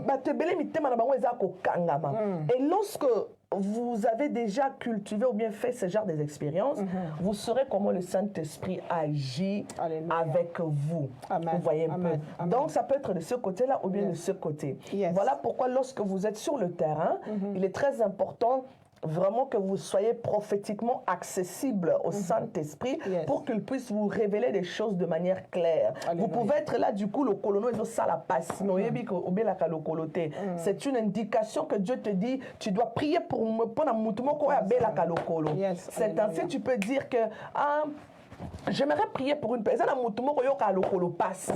Batebele mitema na bango eza ko kangama. Et lorsque vous avez déjà cultivé ou bien fait ce genre d'expériences, vous saurez comment le Saint-Esprit agit avec vous. Vous voyez un peu. Donc, ça peut être de ce côté-là ou bien de ce côté. Voilà pourquoi lorsque vous êtes sur le terrain, il est très important vraiment que vous soyez prophétiquement accessible au Saint-Esprit pour qu'il puisse vous révéler des choses de manière claire. Vous pouvez être là, du coup, le colono est ça la passe. C'est une indication que Dieu te dit, tu dois prier pour la moutoumon ko ya bela kalokolo. C'est ainsi tu peux dire que j'aimerais prier pour une personne, la moutoumon ko yo kalokolo passe.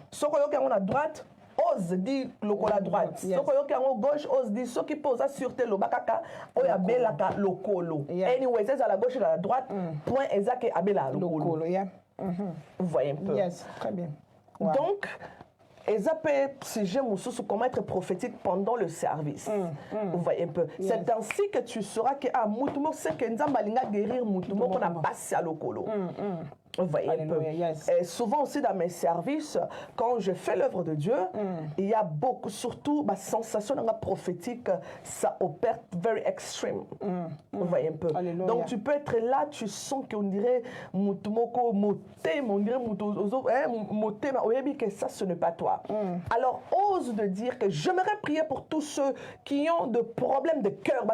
Ce ko yo ki à droite, ose dit lokola droite. Ce ko yo ki à gauche, ose dit ce qui pose sûreté lo bakaka o ya bela lokolo. Anyway, c'est à la gauche et à la droite, point exact et abela lokolo. Vous voyez un peu. Yes, très bien. Donc, si j'aime comment être prophétique pendant le service. Vous voyez un peu. C'est ainsi que tu sauras que Moutoumou, c'est que Nzambalinga guérir Moutoumou qu'on a passé à l'okolo. Vous voyez un peu. Et souvent aussi dans mes services, quand je fais l'œuvre de Dieu, il y a beaucoup, surtout ma sensation prophétique, ça opère very extreme. Vous voyez un peu. Donc tu peux être là, tu sens qu'on dirait Moutoumoko, Moté, on dirait Moté, mais que ça ce n'est pas toi. Alors ose de dire que j'aimerais prier pour tous ceux qui ont des problèmes de cœur.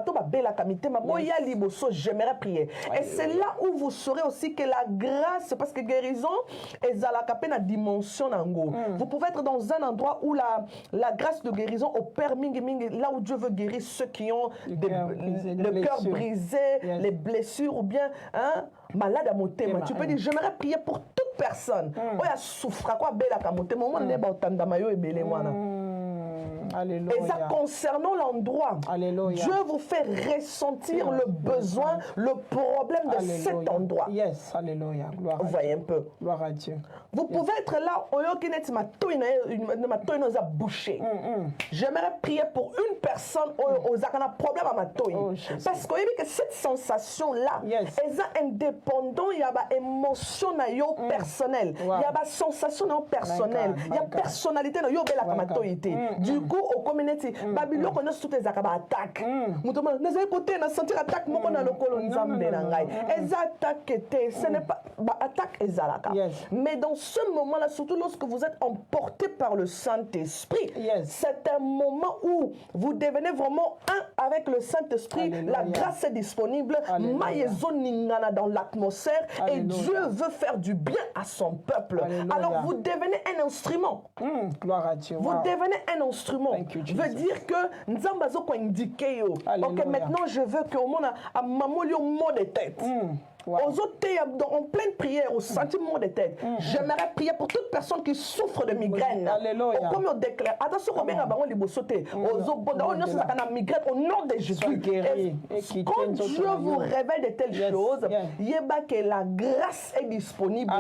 J'aimerais prier. Et c'est là où vous saurez aussi que la grâce, parce que guérison est à la dimension nango. Vous pouvez être dans un endroit où la grâce de guérison opère là où Dieu veut guérir ceux qui ont le cœur brisé, les blessures ou bien malade à motema. Tu peux dire j'aimerais prier pour toute personne. Oya souffra quoi bela ka motema mo ne ba otanda mayo ebele mwana. Alléluia. Et ça concernant l'endroit, Dieu vous fait ressentir le besoin, le problème de cet endroit. Yes, alléluia. Vous voyez un peu. Gloire à Dieu. Vous pouvez être là, ma bouché. J'aimerais prier pour une personne qui a un problème à ma toy. Parce que cette sensation-là, elle est indépendante, il y a une émotion personnelle, il y a une sensation personnelle, il y a une personnalité. Du coup, au communauté babilo qu'on a sous tes attaques mutomo les côté na sentir attaque moko na lokolo nzambe na ngai les attaques étaient ce n'est pas attaque ezalaka mais dans ce moment là surtout lorsque vous êtes emporté par le Saint-Esprit c'est un moment où vous devenez vraiment un avec le Saint-Esprit. La grâce est disponible dans l'atmosphère et Dieu veut faire du bien à son peuple. Alors vous devenez un instrument. Gloire à Dieu. Vous devenez un instrument. Veut dire que Nzambazo ko indiqué yo. OK, maintenant je veux que au monde a mamolio mot de tête. Aux autres, en pleine prière, au sentiment de tête, j'aimerais prier pour toute personne qui souffre de migraine. Alléluia. Comme on déclare, attention, on vient à Baron Libosoté. Aux autres, migraine au nom de Jésus. Quand Dieu vous révèle de telles choses, yeba que la grâce est disponible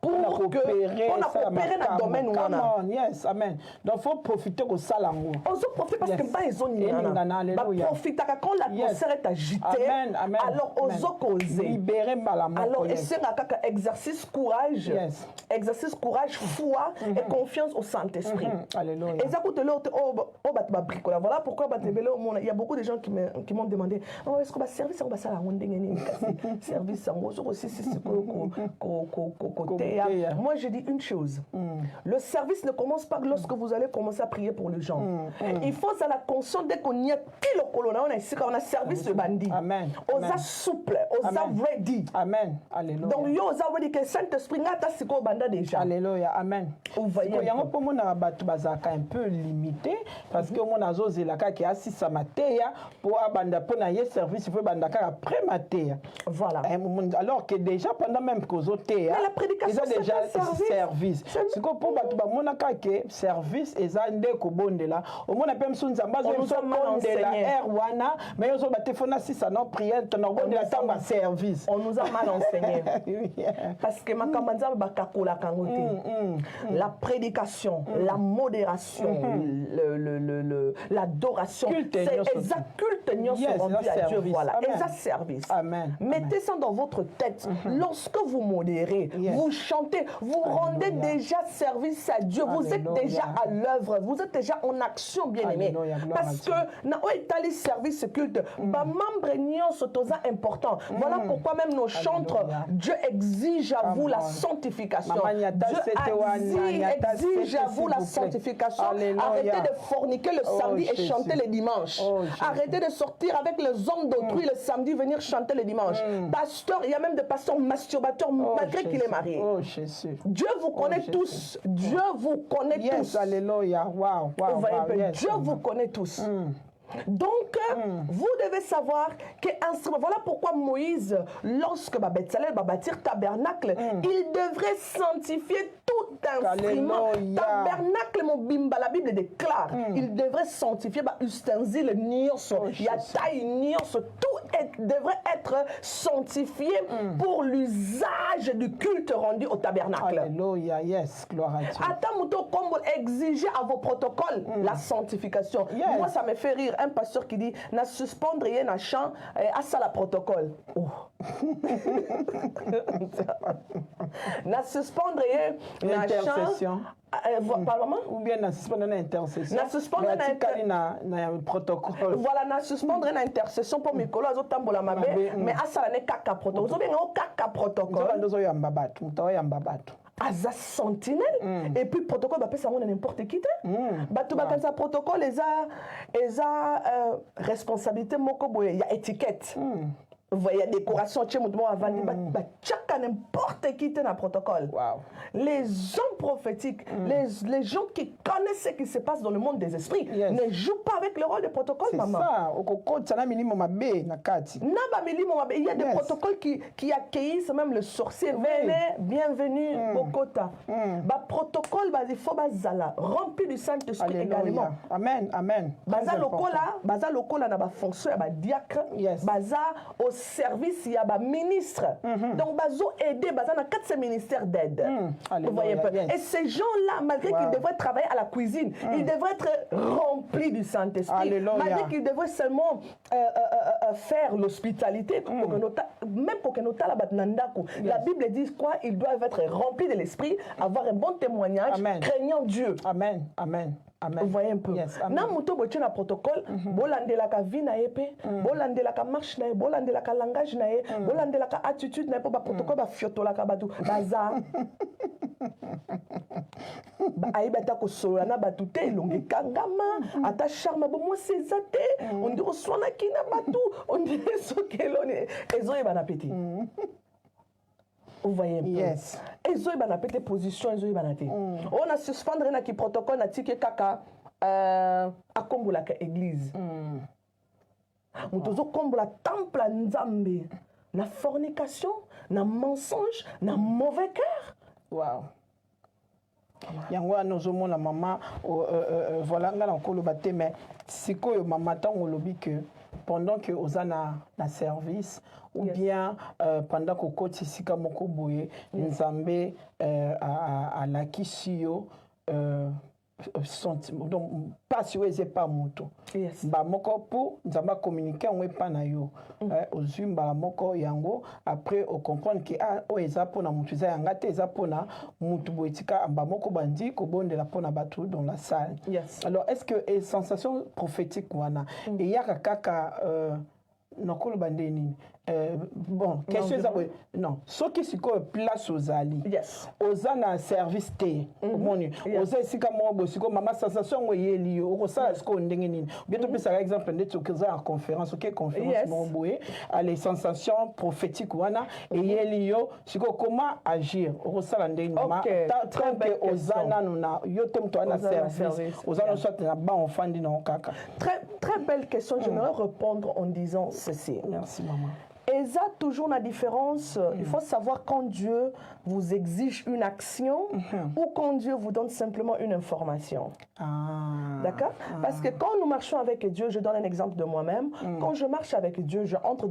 pour opérer dans le domaine où on a. Yes, amen. Donc, il faut profiter de ça. Aux autres, profitez parce que pas ils ont ni profitez quand l'atmosphère est agitée. Alors, aux autres, causer. Alors, c'est un exercice courage, foi et confiance au Saint-Esprit. Alléluia. Et ça coûte l'autre, voilà pourquoi il y a beaucoup de gens qui m'ont demandé est-ce qu'on va servir ça, on va ça la service moi je dis une chose, le service ne commence pas lorsque vous allez commencer à prier pour les gens. Il faut ça la conscience dès qu'on y a pile au colonna, on a service de bandit. Amen. On a souple, on a ready. Amen. Alléluia. Donc yo oza ready que Saint-Esprit ngata siko banda déjà. Alléluia. Amen. Vous voyez. Yango pour mona batu bazaka un peu limité parce que mona zozelaka ki asisa mateya pour abanda pour na ye service il faut banda ka après mateya. Voilà. Alors que déjà pendant même kozoteya la prédication ils ont déjà service. C'est que pour batu ba mona ka ke service eza ndeko bondela au mona pe msunza mbazo bondela erwana mais yo zo batefona sisa no prière ton bondela tamba service. On nous a mal enseigné. Parce que la prédication, la modération, l'adoration, c'est exact culte rendu à Dieu. Voilà, exact service. Amen. Mettez ça dans votre tête. Lorsque vous modérez, vous chantez, vous rendez déjà service à Dieu. Vous êtes déjà à l'œuvre. Vous êtes déjà en action, bien-aimé. Parce que na oitali service culte, ba membre nyon sotoza important. Voilà pourquoi même nos chantres, Dieu exige à vous la sanctification. Dieu exige à vous la sanctification. Arrêtez de forniquer le samedi et chanter le dimanche. Arrêtez de sortir avec les hommes d'autrui le samedi, venir chanter le dimanche. Pasteur, il y a même des pasteurs masturbateurs malgré qu'il est marié. Dieu vous connaît tous. Dieu vous connaît tous. Alléluia. Wow. Dieu vous connaît tous. Donc, vous devez savoir que voilà pourquoi Moïse, lorsque Betsalel va bâtir tabernacle, il devrait sanctifier tout instrument. Tabernacle, mon bimba, la Bible déclare, il devrait sanctifier ustensile nyonso, yataï nyonso, tout devrait être sanctifié pour l'usage du culte rendu au tabernacle. Alléluia, yes, gloire à Dieu. Attends, comme exigez à vos protocoles la sanctification. Moi, ça me fait rire. Un pasteur qui dit na suspendre un chant à ça la protocole. Na suspendre un chant ou bien na suspendre une intercession. Na suspendre un protocole. Voilà, na suspendre une intercession pour Mikolo azotambola mabe mais à ça n'est kaka protocole. Vous bien kaka protocole. Ndozo yamba batu, mutawa yamba batu. Aza sentinelle et puis protocole bah ça on n'importe qui bato bakanza protocole eza responsabilité moko boye ya étiquette. Vous voyez, décoration, chacun n'importe qui dans le protocole. Les hommes prophétiques, les gens qui connaissent ce qui se passe dans le monde des esprits, ne jouent pas avec le rôle de protocole, maman. C'est ça. Il y a des protocoles qui accueillent même le sorcier. Venez, bienvenue, Bokota. Protocole, il faut rempli du Saint-Esprit également. Amen, amen. Baza lokola na ba fonction ya ba diacre, baza au service, il y a un ministre. Donc, bazo aider, bazo dans 4 ministères d'aide. Vous voyez un peu. Et ces gens-là, malgré qu'ils devraient travailler à la cuisine, ils devraient être remplis du Saint-Esprit. Malgré qu'ils devraient seulement faire l'hospitalité, même pour que nous la Bible dit quoi? Ils doivent être remplis de l'Esprit, avoir un bon témoignage, craignant Dieu. Amen, amen. Amen. Vous voyez un peu. Yes, na muto boche na protocole, bolandelaka vie na ye pe, bolandelaka marche na ye, bolandelaka langage na ye, bolandelaka attitude na ye po ba protocole ba fiotolaka batu baza. Aïbata ko solo na batu te longi kangama, ata charme bo mo sezate, on dit oswana kina batu, on dit sokelone, ezo e bana petit. Vous voyez un peu. Yes. Ezo e bana petit position, ezo e bana te. On a suspendre na ki protocole na tike kaka akombola ka église. Mutozo kombola temple nzambe na fornication, na mensonge, na mauvais cœur. Wow. Yango anozomona mama voilà nga na koloba te mais sikoyo mama tango lobi que pendant que ozana na service ou bien pendant que koti sika moko boye nzambe a la kisio donc pas si vous pas moto ba moko pour nzamba communiquer on pas na yo ozumba la moko yango après on comprendre que o eza pona mutu za yanga te eza pona mutu boetika ba moko bandi ko bondela pona batu dans la salle. Alors est-ce que les sensations prophétiques wana et yaka kaka nakolo bandeni bon question ça non ce qui c'est quoi place aux ali ozana service te moni oza sika mo bosiko mama sensation ngo yeli o ça est-ce qu'on ndenge nini bien to par exemple ndeto kaza en conférence OK conférence mo boye à les sensations prophétiques wana et yeli yo siko comment agir o ça la ndenge mama tant que ozana na yo tem to na service ozana soit na ba enfant di na kaka. Très belle question, j'aimerais répondre en disant ceci. Merci maman. Et ça, toujours la différence, il faut savoir quand Dieu vous exige une action ou quand Dieu vous donne simplement une information. D'accord? Parce que quand nous marchons avec Dieu, je donne un exemple de moi-même, quand je marche avec Dieu, je entre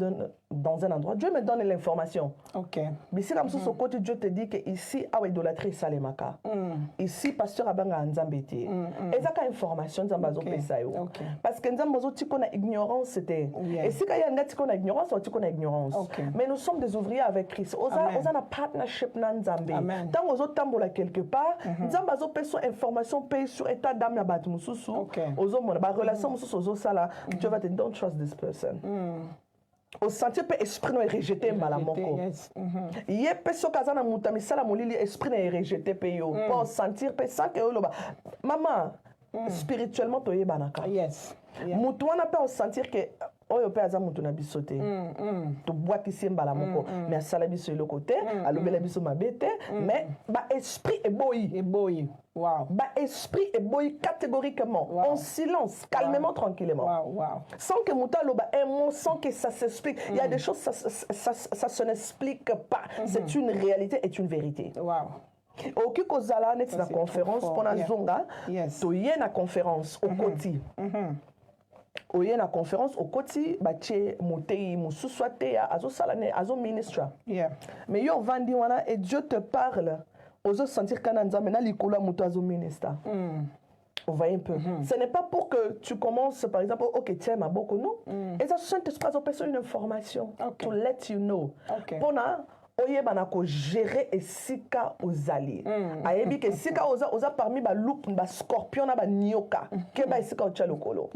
dans un endroit, Dieu me donne l'information. Ok. Mais si comme ce côté, Dieu te dit que ici, idolâtrie salemaka. Ici, pasteur abanga nzambeti. Et ça, information, nzambazo pesayo. Parce que nzambazo tiko na ignorance, c'était. Et si quand il y a une tiko na ignorance, on tiko na ignorance. Mais nous sommes des ouvriers avec Christ. Oza na partnership na nzambe. Tant ozo tambola quelque part, nzambazo peso information paye sur état d'âme na bat mususu. Ozo mona ba relation mususu ozo sala. Dieu va te don't trust this person. Au sentir pe esprit no rejeté mbala moko. Yé peso kazana mutami sala molili esprit na rejeté pe yo. Pour sentir pe sans que lo ba. Maman, spirituellement to yebanaka. Yes. Mutu wana pe au sentir que oyo pe aza mutu na biso te to bwakisi mbala moko mais asala biso eloko te alobela biso mabe te mais ba esprit eboyi wow ba esprit eboyi catégoriquement en silence calmement tranquillement sans que mutu aloba un mot sans que ça s'explique il y a des choses ça se n'explique pas c'est une réalité et une vérité. Oki kozala net na conférence pona zonga to ye na conférence au koti oye na conférence au koti bache motei mususu te azo salane azo ministra mais yo vandi wana et Dieu te parle ozo sentir kana nzambe na likolo muto azo ministra. Vous voyez un peu. Ce n'est pas pour que tu commences par exemple OK tiens ma boko non et ça Saint-Esprit azo pesa une information to let you know pona oye banako gérer esika ozali ayebi ke sika oza parmi ba loup ba scorpion na ba nyoka ke ba esika ocha lokolo.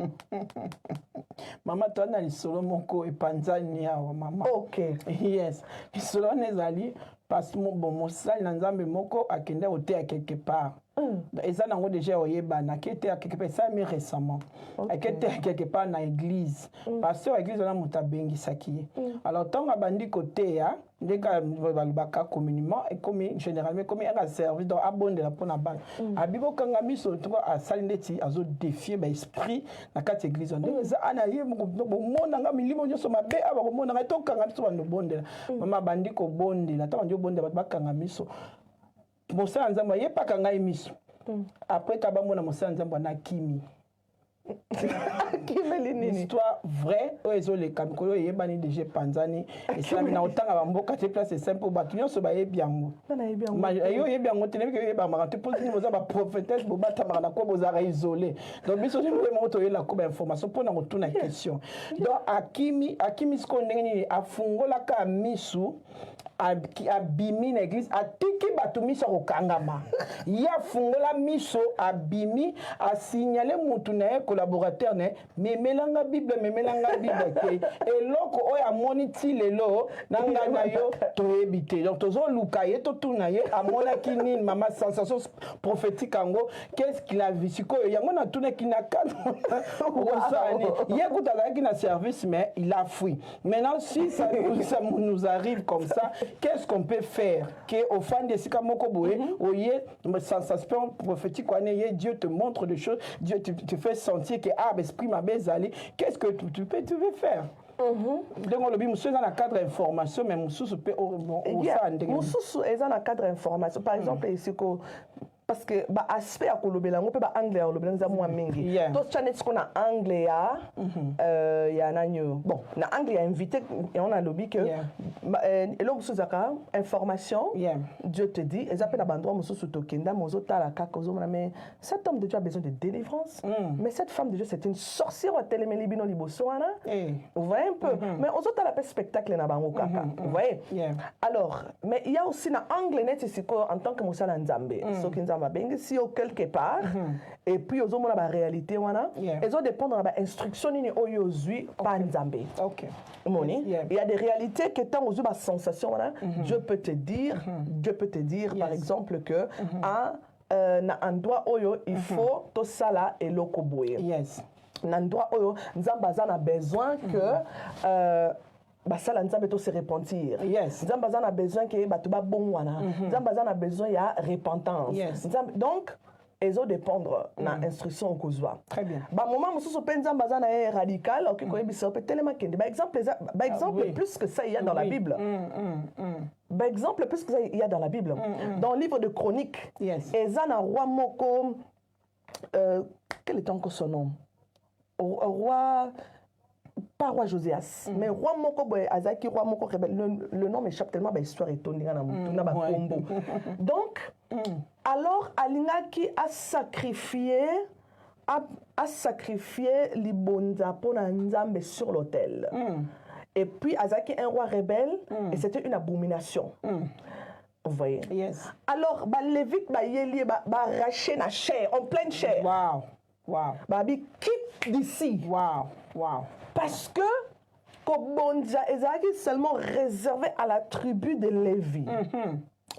Mama to na lisolo moko epanzani ya mama. OK. Yes. Lisolo nezali parce bon mosali na nzambe moko akende ote à quelque part. Eza nango déjà oyeba na kete à quelque part ça mais récemment. Akete à quelque part na église. Pasteur église na mutabengi saki. Alors tant abandi côté ya ndeka balubaka communément et comme généralement comme un service donc abonde la pona ba. Abibo kanga miso to a sali ndeti azo défier ba esprit na kati église on eza ana ye mo mona nga milimo nyoso mabe aba ko mona nga to kanga miso bando bonde. Mama bandi ko bonde la ta ndio bonde ba kanga miso. Mosala nzambo ye pa kanga miso. Après kabamona mosala nzambo na kimi. Histoire vraie, les Kamikolo et Bani de Panzani, et ça n'a autant à Mboka, c'est place simple pour Batunion, ce bail bien mou. Mayo est bien monté, que Bamara, tu poses une prophétesse, Bobata Marako, vous avez isolé. Donc, mais sur le moment où il a comme information pour nous retourner la question. Donc, Akimi Skondeni, a Fungola Kamisu, abimi na église atiki bato miso kokangama ya fungola miso abimi a signalé mutu na collaborateur ne memelanga bible te eloko oyo amoni ti lelo na nga na yo toyebi te donc tozo luka ye totuna ye amonaki nini mama sensation prophétique ango qu'est-ce qu'il a vu sikoyo yango na tuna kina kana osani ye kutazalaki na service mais il a fui maintenant si ça nous arrive comme ça. Qu'est-ce qu'on peut faire? Au fin de Sikamoko Boé, sensation prophétique, Dieu te montre des choses, Dieu te fait sentir que l'esprit m'a baisé. Qu'est-ce que tu veux faire? Donc, on a un cadre d'information, mais Moussous peut Moussous est un cadre d'information. Par exemple, ici, parce que aspect à kolobela on peut pas anglais on le moi mingi to channel ce qu'on a anglais il y a nanyo bon na anglais invité et on a lobby que et là vous zaka information Dieu te dit et appelle à bandroit musu sutokenda mozo tala kakozo mais cet homme de Dieu a besoin de délivrance mais cette femme de Dieu c'est une sorcière à télémeli bino liboso wana vous voyez un peu mais on zota la spectacle na bango kaka vous voyez alors mais il y a aussi na anglais net ici en tant que musala nzambe so si au quelque part et puis aux hommes la réalité wana ils ont dépendre de la instruction ni oyozui pas nzambe il y a des réalités qui tant aux la sensation wana Dieu peut te dire par exemple que na endroit oyo il faut to sala et lokoboye na endroit oyo nzamba a besoin que basala nzambe to se repentir nzambe a besoin que bato ba bon wana nzambe a besoin ya repentance donc ils ont dépendre na instruction kozwa très bien ba moment mususu pe nzambe a na radical ok ko yebisa pe tellement kende ba exemple plus que ça il y a dans la Bible par exemple plus que ça il y a dans la Bible dans le livre de Chroniques ezana roi moko quel est encore son nom roi pas roi Josias mais roi moko boy azaki roi moko le nom m'échappe tellement histoire étonnée na ba combo donc alors alingaki a sacrifié libonza pour nzambe sur l'autel et puis azaki un roi rebelle et c'était une abomination vous voyez alors lévite yeli arraché na chair en pleine chair babi quitte d'ici parce que Kobonja ezaki seulement réservé à la tribu de Lévi.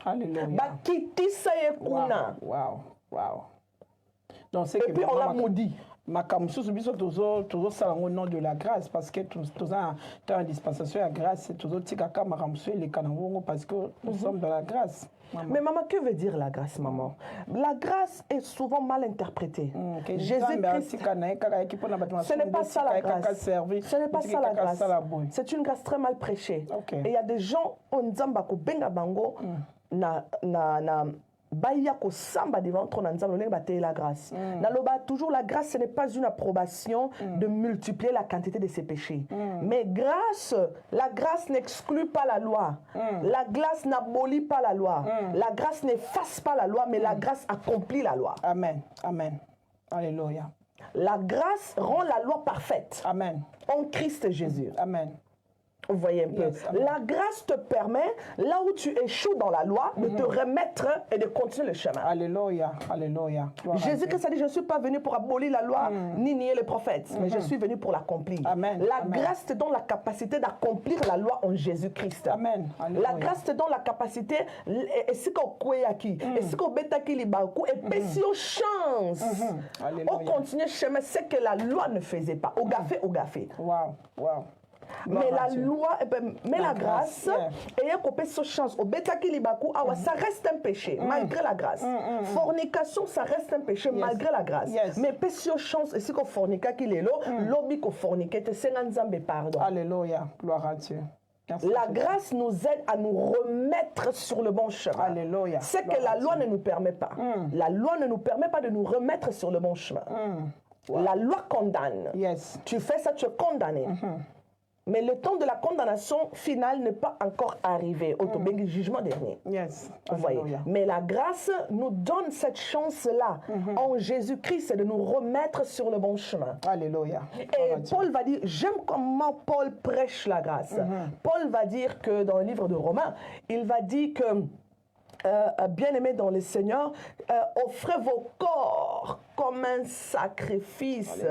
Alléluia. Bakitisa yekuna. Donc c'est et puis on l'a maudit. Makamsu biso toujours ça au nom de la grâce parce que tout ça dans dispensation la grâce c'est toujours tikaka makamsu les kanango parce que nous sommes dans la grâce. Mais maman, que veut dire la grâce, maman? La grâce est souvent mal interprétée. Jésus-Christ, ce n'est pas ça la grâce. Ce n'est pas ça la grâce. C'est une grâce très mal prêchée. Et il y a des gens, on nzambako benga bango na Baya ko samba devant ton ensemble la grâce. Naloba toujours la grâce ce n'est pas une approbation de multiplier la quantité de ses péchés. Mais la grâce n'exclut pas la loi. La grâce n'abolit pas la loi. La grâce n'efface pas la loi mais la grâce accomplit la loi. Amen. Amen. Alléluia. La grâce rend la loi parfaite. Amen. En Christ Jésus. Amen. Vous voyez un peu. La grâce te permet, là où tu échoues dans la loi, de te remettre et de continuer le chemin. Alléluia. Alléluia. Jésus-Christ a dit, je ne suis pas venu pour abolir la loi, ni nier les prophètes, mais je suis venu pour l'accomplir. La grâce te donne la capacité d'accomplir la loi en Jésus-Christ. Amen. La grâce te donne la capacité, et si on kweyaki, et si on betaki libaku, et puis si on chance, on continue le chemin, c'est que la loi ne faisait pas. Au gafé. Wow. Mais la loi, mais la grâce, et il y a une chance. Au betaki libaku, ça reste un péché, malgré la grâce. Fornication, ça reste un péché, malgré la grâce. Mais péché chance, et si qu'on fornica qu'il est là, l'obi qu'on fornique, c'est un nzambe pardon. Alléluia, gloire à Dieu. La grâce nous aide à nous remettre sur le bon chemin. Alléluia. C'est que la loi ne nous permet pas. La loi ne nous permet pas de nous remettre sur le bon chemin. La loi condamne. Yes. Tu fais ça, tu es condamné. Mais le temps de la condamnation finale n'est pas encore arrivé, au jugement dernier. Yes. Vous voyez. Mais la grâce nous donne cette chance-là en Jésus-Christ de nous remettre sur le bon chemin. Alléluia. Et Paul va dire, j'aime comment Paul prêche la grâce. Paul va dire que dans le livre de Romains, il va dire que bien-aimés dans le Seigneur, offrez vos corps comme un sacrifice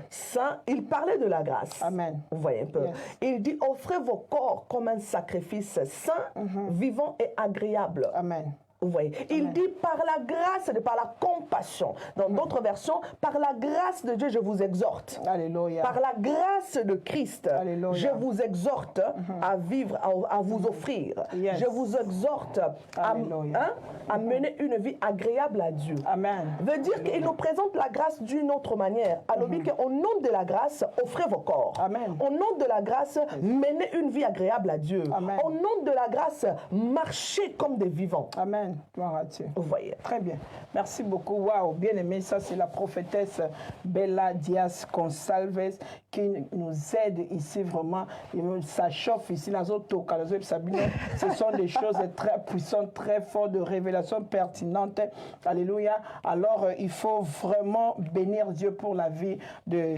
saint. Il parlait de la grâce. Amen. Vous voyez un peu. Yes. Il dit, offrez vos corps comme un sacrifice saint, vivant et agréable. Amen. Vous voyez. Il dit par la grâce, par la compassion. Dans d'autres versions, par la grâce de Dieu, je vous exhorte. Alléluia. Par la grâce de Christ, Alléluia. je vous exhorte à vivre, à vous offrir. Yes. Je vous exhorte à mener une vie agréable à Dieu. Amen. Veut dire qu'il nous présente la grâce d'une autre manière. Alors, au nom de la grâce, offrez vos corps. Amen. Au nom de la grâce, menez une vie agréable à Dieu. Amen. Au nom de la grâce, marchez comme des vivants. Amen. Gloire à Dieu. Vous voyez. Très bien. Merci beaucoup. Waouh, bien aimé. Ça, c'est la prophétesse Bella Diaz Consalves qui nous aide ici vraiment. Ça chauffe ici. Ce sont des choses très puissantes, très fortes, de révélations pertinentes. Alléluia. Alors, il faut vraiment bénir Dieu pour la vie de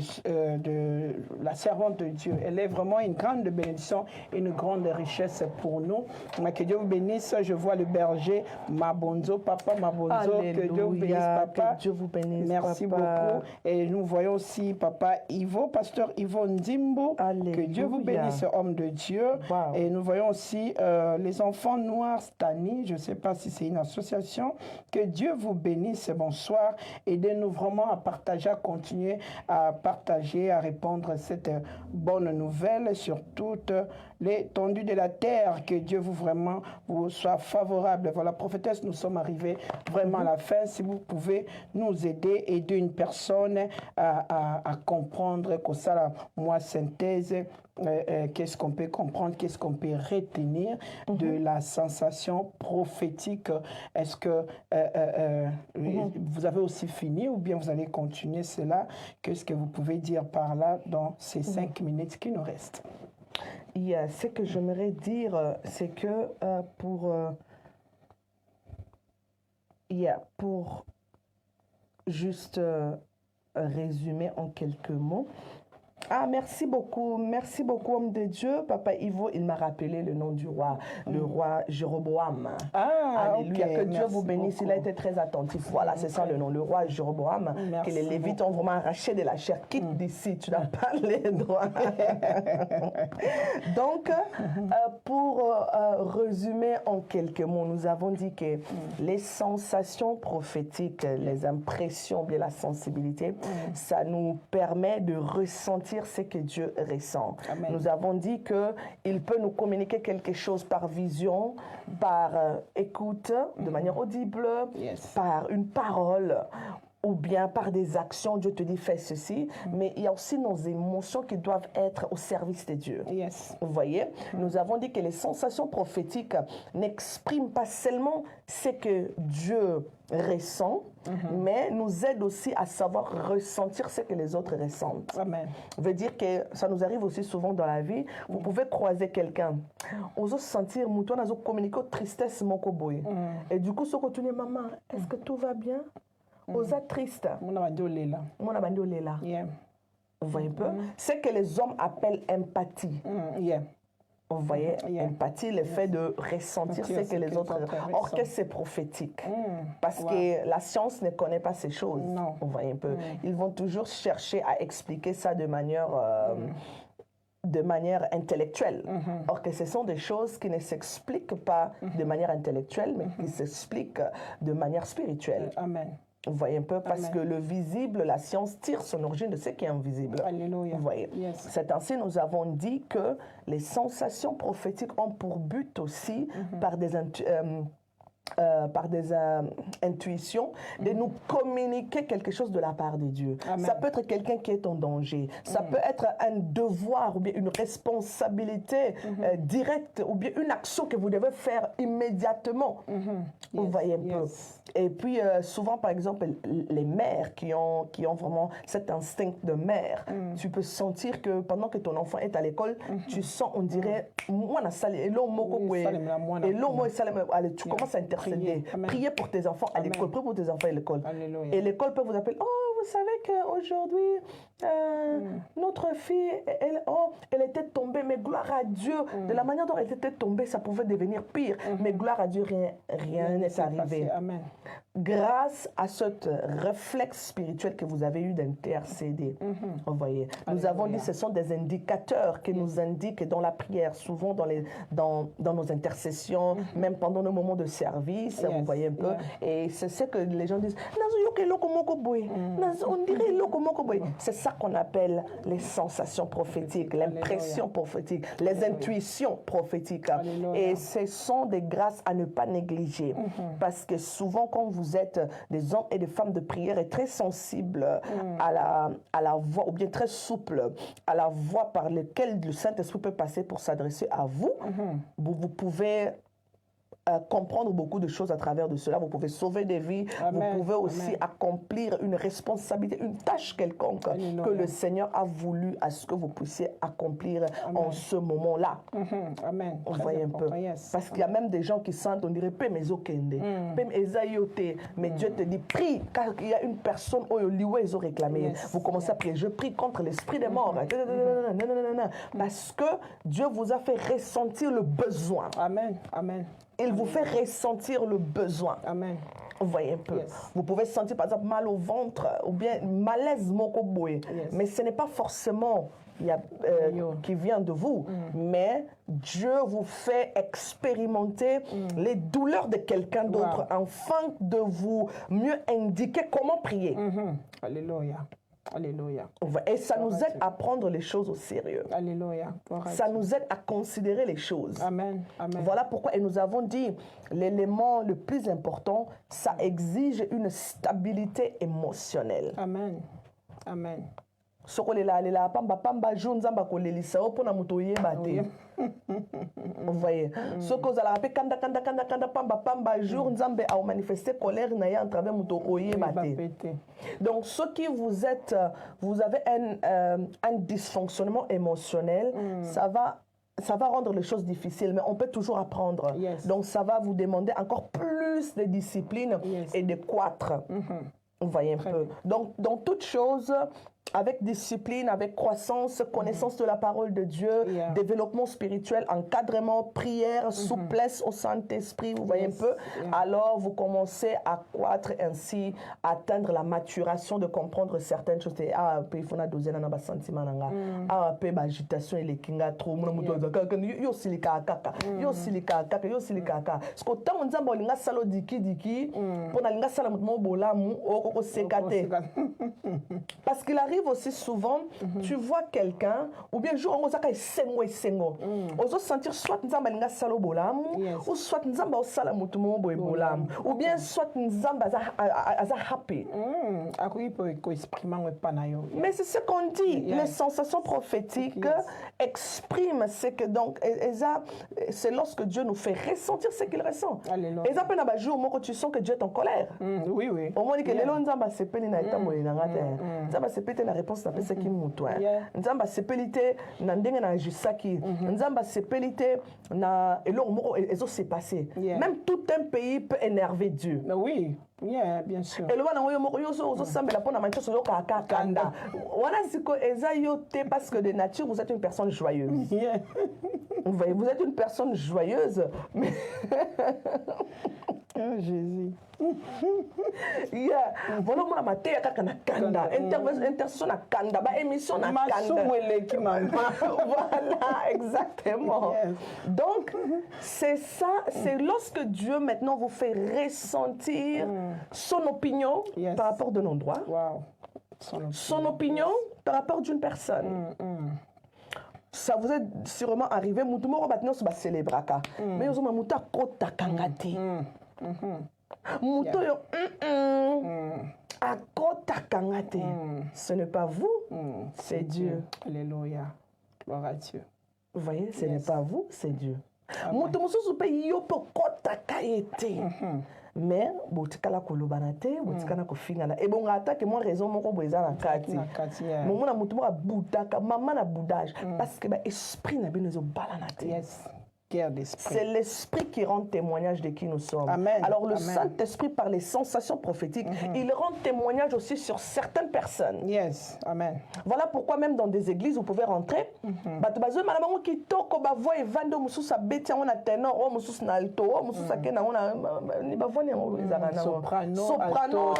la servante de Dieu. Elle est vraiment une grande bénédiction, une grande richesse pour nous. Que Dieu vous bénisse. Je vois le berger Mabonzo, papa Mabonzo. Alléluia. Que Dieu vous bénisse, papa. Que Dieu vous bénisse, merci papa. beaucoup. Et nous voyons aussi papa Ivo, pasteur Ivo Ndimbo. Alléluia. Que Dieu vous bénisse, homme de Dieu. Wow. Et nous voyons aussi les enfants noirs Stani. Je ne sais pas si c'est une association. Que Dieu vous bénisse. Bonsoir. Aidez-nous vraiment à partager, à continuer à partager, à répandre cette bonne nouvelle sur toute l'étendue de la terre. Que Dieu vous soit favorable. Voilà, prophétesse, nous sommes arrivés vraiment à la fin. Si vous pouvez nous aider une personne à comprendre que ça, la moi, synthèse, qu'est-ce qu'on peut comprendre, qu'est-ce qu'on peut retenir de la sensation prophétique. Est-ce que vous avez aussi fini ou bien vous allez continuer cela? Qu'est-ce que vous pouvez dire par là dans ces 5 minutes qui nous restent? Ce que j'aimerais dire, c'est que pour juste résumer en quelques mots. Merci beaucoup, homme de Dieu. Papa Ivo, il m'a rappelé le nom du roi, le roi Jéroboam. Alléluia, que Dieu vous bénisse, beaucoup. Il a été très attentif. Voilà, c'est ça le nom, le roi Jéroboam, que les Lévites ont vraiment arraché de la chair. Quitte d'ici, tu n'as pas les droits. Donc, pour résumer en quelques mots, nous avons dit que les sensations prophétiques, les impressions, bien la sensibilité, ça nous permet de ressentir ce que Dieu ressent. Amen. Nous avons dit qu'il peut nous communiquer quelque chose par vision, par écoute, de manière audible, par une parole, ou bien par des actions. Dieu te dit fais ceci, mais il y a aussi nos émotions qui doivent être au service de Dieu. Vous voyez, nous avons dit que les sensations prophétiques n'expriment pas seulement ce que Dieu ressent, mais nous aident aussi à savoir ressentir ce que les autres ressentent. Amen. Ça veut dire que ça nous arrive aussi souvent dans la vie. Vous pouvez croiser quelqu'un, on se sentir, on a communiqué tristesse, et du coup, ce que tu dis, maman, est-ce que tout va bien? Vous êtes triste. Vous voyez un peu? C'est que les hommes appellent empathie. Vous voyez, empathie, le fait de ressentir ce que les autres ressentent. Or que c'est prophétique. Parce que la science ne connaît pas ces choses. Non. Vous voyez un peu? Ils vont toujours chercher à expliquer ça de manière intellectuelle. Or que ce sont des choses qui ne s'expliquent pas de manière intellectuelle, mais qui s'expliquent de manière spirituelle. Amen. Vous voyez un peu, parce que le visible, la science tire son origine de ce qui est invisible. Alléluia. Vous voyez. C'est ainsi, nous avons dit que les sensations prophétiques ont pour but aussi, par des par des intuitions, de nous communiquer quelque chose de la part de Dieu. Amen. Ça peut être quelqu'un qui est en danger. Ça peut être un devoir ou bien une responsabilité directe ou bien une action que vous devez faire immédiatement. Vous voyez un peu. Et puis, souvent, par exemple, les mères qui ont vraiment cet instinct de mère, tu peux sentir que pendant que ton enfant est à l'école, tu sens, on dirait, tu commences à intercéder. Priez pour tes enfants à l'école, priez pour tes enfants à l'école. Et l'école peut vous appeler, oh, vous savez qu'aujourd'hui, notre fille, elle était tombée, mais gloire à Dieu. De la manière dont elle était tombée, ça pouvait devenir pire. Mais gloire à Dieu, rien n'est arrivé. Amen. Grâce à ce réflexe spirituel que vous avez eu d'intercéder, vous voyez, nous avons dit que ce sont des indicateurs qui nous indiquent dans la prière, souvent dans nos intercessions, même pendant nos moments de service, vous voyez un peu. Et c'est ce que les gens disent, on dirait c'est ça qu'on appelle les sensations prophétiques, l'impression prophétique, les intuitions prophétiques. Et ce sont des grâces à ne pas négliger. Parce que souvent, quand vous êtes des hommes et des femmes de prière et très sensibles à la voix, ou bien très souples à la voix par laquelle le Saint-Esprit peut passer pour s'adresser à vous, vous pouvez comprendre beaucoup de choses à travers de cela. Vous pouvez sauver des vies. Amen. Vous pouvez aussi accomplir une responsabilité, une tâche quelconque que le Seigneur a voulu à ce que vous puissiez accomplir en ce moment-là. Amen. On voit un peu. Parce qu'il y a même des gens qui sentent, on dirait, mais Dieu te dit, prie, car il y a une personne où ils ont réclamé. Vous commencez à prier. Je prie contre l'esprit des morts. Parce que Dieu vous a fait ressentir le besoin. Amen. Amen. Il vous fait ressentir le besoin. Amen. Vous voyez un peu. Vous pouvez sentir par exemple mal au ventre ou bien malaise mokoboé. Mais ce n'est pas forcément qui vient de vous. Mais Dieu vous fait expérimenter les douleurs de quelqu'un d'autre afin de vous mieux indiquer comment prier. Alléluia. Alléluia. Et ça nous aide à prendre les choses au sérieux. Alléluia. Ça nous aide à considérer les choses. Amen. Amen. Voilà pourquoi, et nous avons dit, l'élément le plus important, ça exige une stabilité émotionnelle. Amen. Amen. Vous voyez, ce que vous allez rappeler, jour nzambe a manifesté colère à travers muto oye bate. Donc, ce qui vous êtes, vous avez un dysfonctionnement émotionnel, ça va rendre les choses difficiles, mais on peut toujours apprendre. Donc, ça va vous demander encore plus de discipline et de croître. Vous voyez un peu. Donc, dans toute chose, avec discipline, avec croissance, connaissance de la parole de Dieu, développement spirituel, encadrement, prière, souplesse au Saint-Esprit, vous voyez un peu, alors vous commencez à croître ainsi, à atteindre la maturation de comprendre certaines choses. Ah, il faut une douzaine de sentiments. Ah, peu d'agitation et les kinga trop. Yo silika kaka, yo silika kaka, yo silika kaka. Ce que tant on dit bon linga salo diki pour na linga sala mutumo bolamu oko sekate. Parce qu'il arrive aussi souvent, tu vois quelqu'un, ou bien jour on zaka sengo. On se sentir soit nzamba linga salo bolamu, ou soit nzamba osala mutumo boy bolamu, ou bien soit nzamba aza happy. Mais c'est ce qu'on dit, les sensations prophétiques expriment ce que donc c'est lorsque Dieu nous fait ressentir ce qu'il ressent. Et ça peut n'a pas jour où tu sens que Dieu est en colère. Oui, oui. Au moins que les gens nzamba sepeli na etamoli na ngate. Nzamba sepeli na réponse na pesa ki mutwa. Nzamba sepeli te na ndenge na jisaki. Nzamba sepeli te na eloko moko ezo se passer. Même tout un pays peut énerver Dieu. Mais oui. Bien sûr. Et le voilà on moko yo so samba la pona mancho so kaka kanda. Voilà c'est que eza yo te parce que de nature vous êtes une personne joyeuse. Vous voyez, vous êtes une personne joyeuse mais oh Jésus. Voilà moi ma te kaka na kanda. Intervention na kanda, ba émission na kanda. Voilà, exactement. Donc c'est ça, c'est lorsque Dieu maintenant vous fait ressentir son opinion par rapport de nos droits. Wow. Son opinion par rapport d'une personne. Ça vous est sûrement arrivé, mutumo batino se célébrer mais vous avez muta kota kangati. Muto yo akota kangate. Ce n'est pas vous, c'est Dieu. Alléluia. Gloire à Dieu. Vous voyez, ce n'est pas vous, c'est Dieu. Muto mususu pe yo pe kota kaete. Mais botikala kolobana te, botikala kofingana. Et bon attaque moi raison moko boza na kati. Momo na mutu moko budaka, maman na boudage parce que ba esprit na bino zo balana te. Yes. C'est l'esprit qui rend témoignage de qui nous sommes. Amen. Alors le Saint-Esprit, par les sensations prophétiques, il rend témoignage aussi sur certaines personnes. Yes. Amen. Voilà pourquoi même dans des églises, vous pouvez rentrer. Soprano,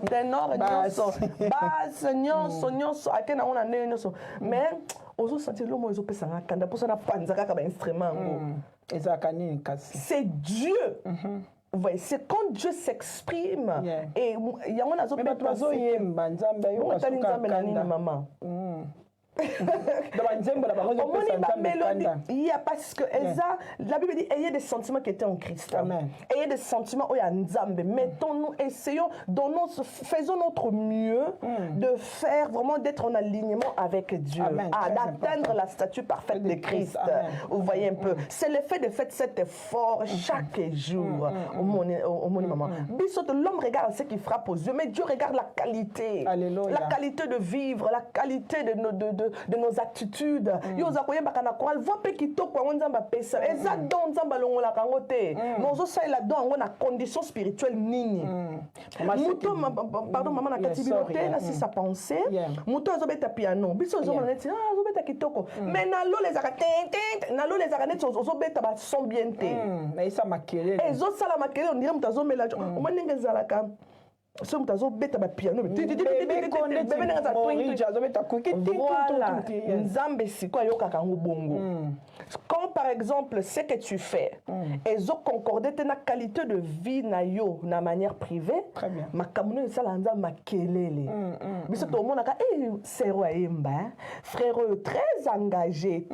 ténor, basse, mais ozo sentir l'homme ozo pesanga kanda pour ça na panzaka ka ba instrument c'est Dieu. Vous voyez, c'est quand Dieu s'exprime et il y a un azo maman. Il y a parce que la Bible dit ayez des sentiments qui étaient en Christ. Amen. Ayez des sentiments où il y a Nzambe. Mettons-nous, essayons, faisons notre mieux de faire vraiment d'être en alignement avec Dieu, d'atteindre la statue parfaite de Christ. Vous voyez un peu. C'est le fait de faire cet effort chaque jour. L'homme regarde ce qui frappe aux yeux, mais Dieu regarde la qualité. Alléluia. La qualité de vivre, la qualité de nos attitudes. Yo za koyeba kana koral voit pe kitoko ngo nzamba pesa. Eza don nzamba longola kango te. Mozo sa la don ngo na condition spirituelle nini. Muto pardon maman na katibilote na si sa pensée. Muto zo beta piano. Biso zo na neti zo beta kitoko. Mais na lo les akate na lo les akane zo beta ba son bien te. Na isa makele. Ezo sala makele on dirait mutazo melajo. O maninga zalaka. So mutazo beta ba piano. Voilà. Nzambe siko yoka kango bongo. Quand par exemple ce que tu fais ezo concordé na qualité de vie na yo na manière privée, makamuno sala nzambe makelele. Biso to mona ka sero ayemba, frère très engagé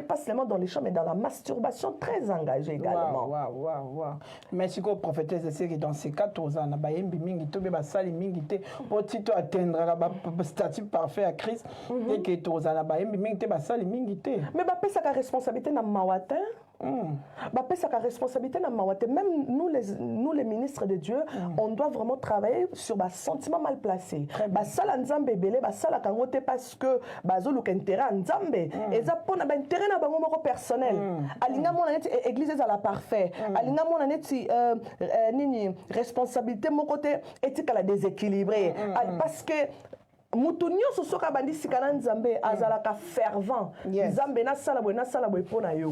pas seulement dans les chants mais dans la masturbation très engagé également. Wow. Merci ko prophétesse c'est que dans ces cas tozana ba yembi mingi to be ba sali mingi te pour tito atteindre la statut parfait à Christ et que tozana ba yembi mingi te ba sali mingi te. Mais ba pesa ka responsabilité na mawata. Ba pesa ka responsabilité na mawata. Même nous les ministres de Dieu, on doit vraiment travailler sur ba sentiment mal placé. Ba sala nzambe belé ba sala kangote parce que ba zo luka intérêt nzambe et ça pona ba intérêt na bango moko personnel. Alinga mona neti église za la parfait. Alinga mona neti nini responsabilité mon côté éthique à la déséquilibrée parce que mutu nyonso soka bandi sikana nzambe azalaka fervent nzambe na sala boy pona yo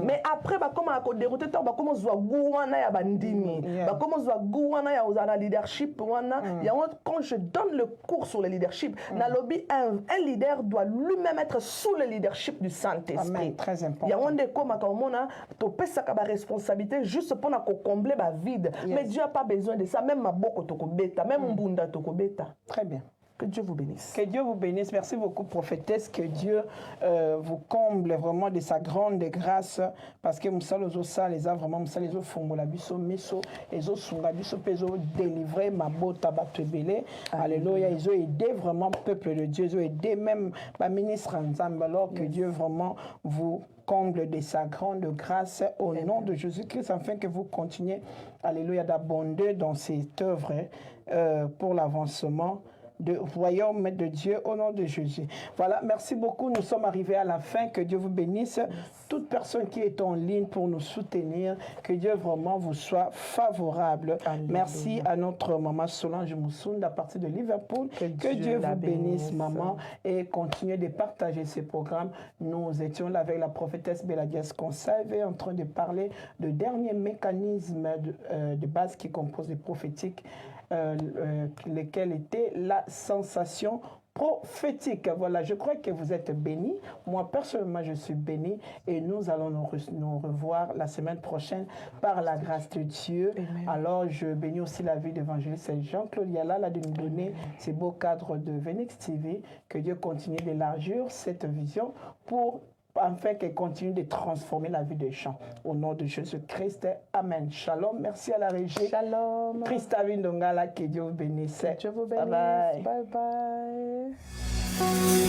mais après ba koma ko dérouter to ba koma zwa guwana ya bandimi ba koma zwa guwana ya ozana leadership wana ya quand je donne le cours sur le leadership na lobby un leader doit lui-même être sous le leadership du Saint-Esprit. Très important. Ya onde koma ka mona to pesaka ba responsabilité juste pour na ko combler ba vide mais Dieu a pas besoin de ça même maboko to ko beta même mbunda to ko beta. Très bien. Que Dieu vous bénisse. Que Dieu vous bénisse. Merci beaucoup, prophétesse. Que Dieu vous comble vraiment de sa grande grâce. Parce que Moussa Lozosa les a vraiment, Moussa les a fongola biso, miso, les a sunga biso, peso délivré, mabota batebele. Alléluia. Ils ont aidé vraiment le peuple de Dieu. Ils ont aidé même le ministre ensemble. Alors que Dieu vraiment vous comble de sa grande grâce au nom de Jésus-Christ, afin que vous continuez, alléluia, d'abonder dans cette œuvre pour l'avancement du royaume de Dieu au nom de Jésus. Voilà, merci beaucoup. Nous sommes arrivés à la fin. Que Dieu vous bénisse. Toute personne qui est en ligne pour nous soutenir, que Dieu vraiment vous soit favorable. Alléluia. Merci à notre maman Solange Moussound à partir de Liverpool. Que Dieu vous bénisse, maman, et continuez de partager ces programmes. Nous étions là avec la prophétesse Beladias Consalve en train de parler de derniers mécanismes de base qui composent les prophétiques. Lesquels étaient la sensation prophétique. Voilà, je crois que vous êtes bénis. Moi, personnellement, je suis béni et nous allons nous revoir la semaine prochaine par la grâce de Dieu. Amen. Alors, je bénis aussi la vie d'évangéliste Jean-Claude Yalala de nous donner ces beaux cadres de Venex TV. Que Dieu continue d'élargir cette vision pour afin qu'elle continue de transformer la vie des gens. Au nom de Jésus-Christ, amen. Shalom, merci à la régie. Shalom. Christa Vindongala, que Dieu vous bénisse. Dieu vous bénisse. Bye bye. Bye bye.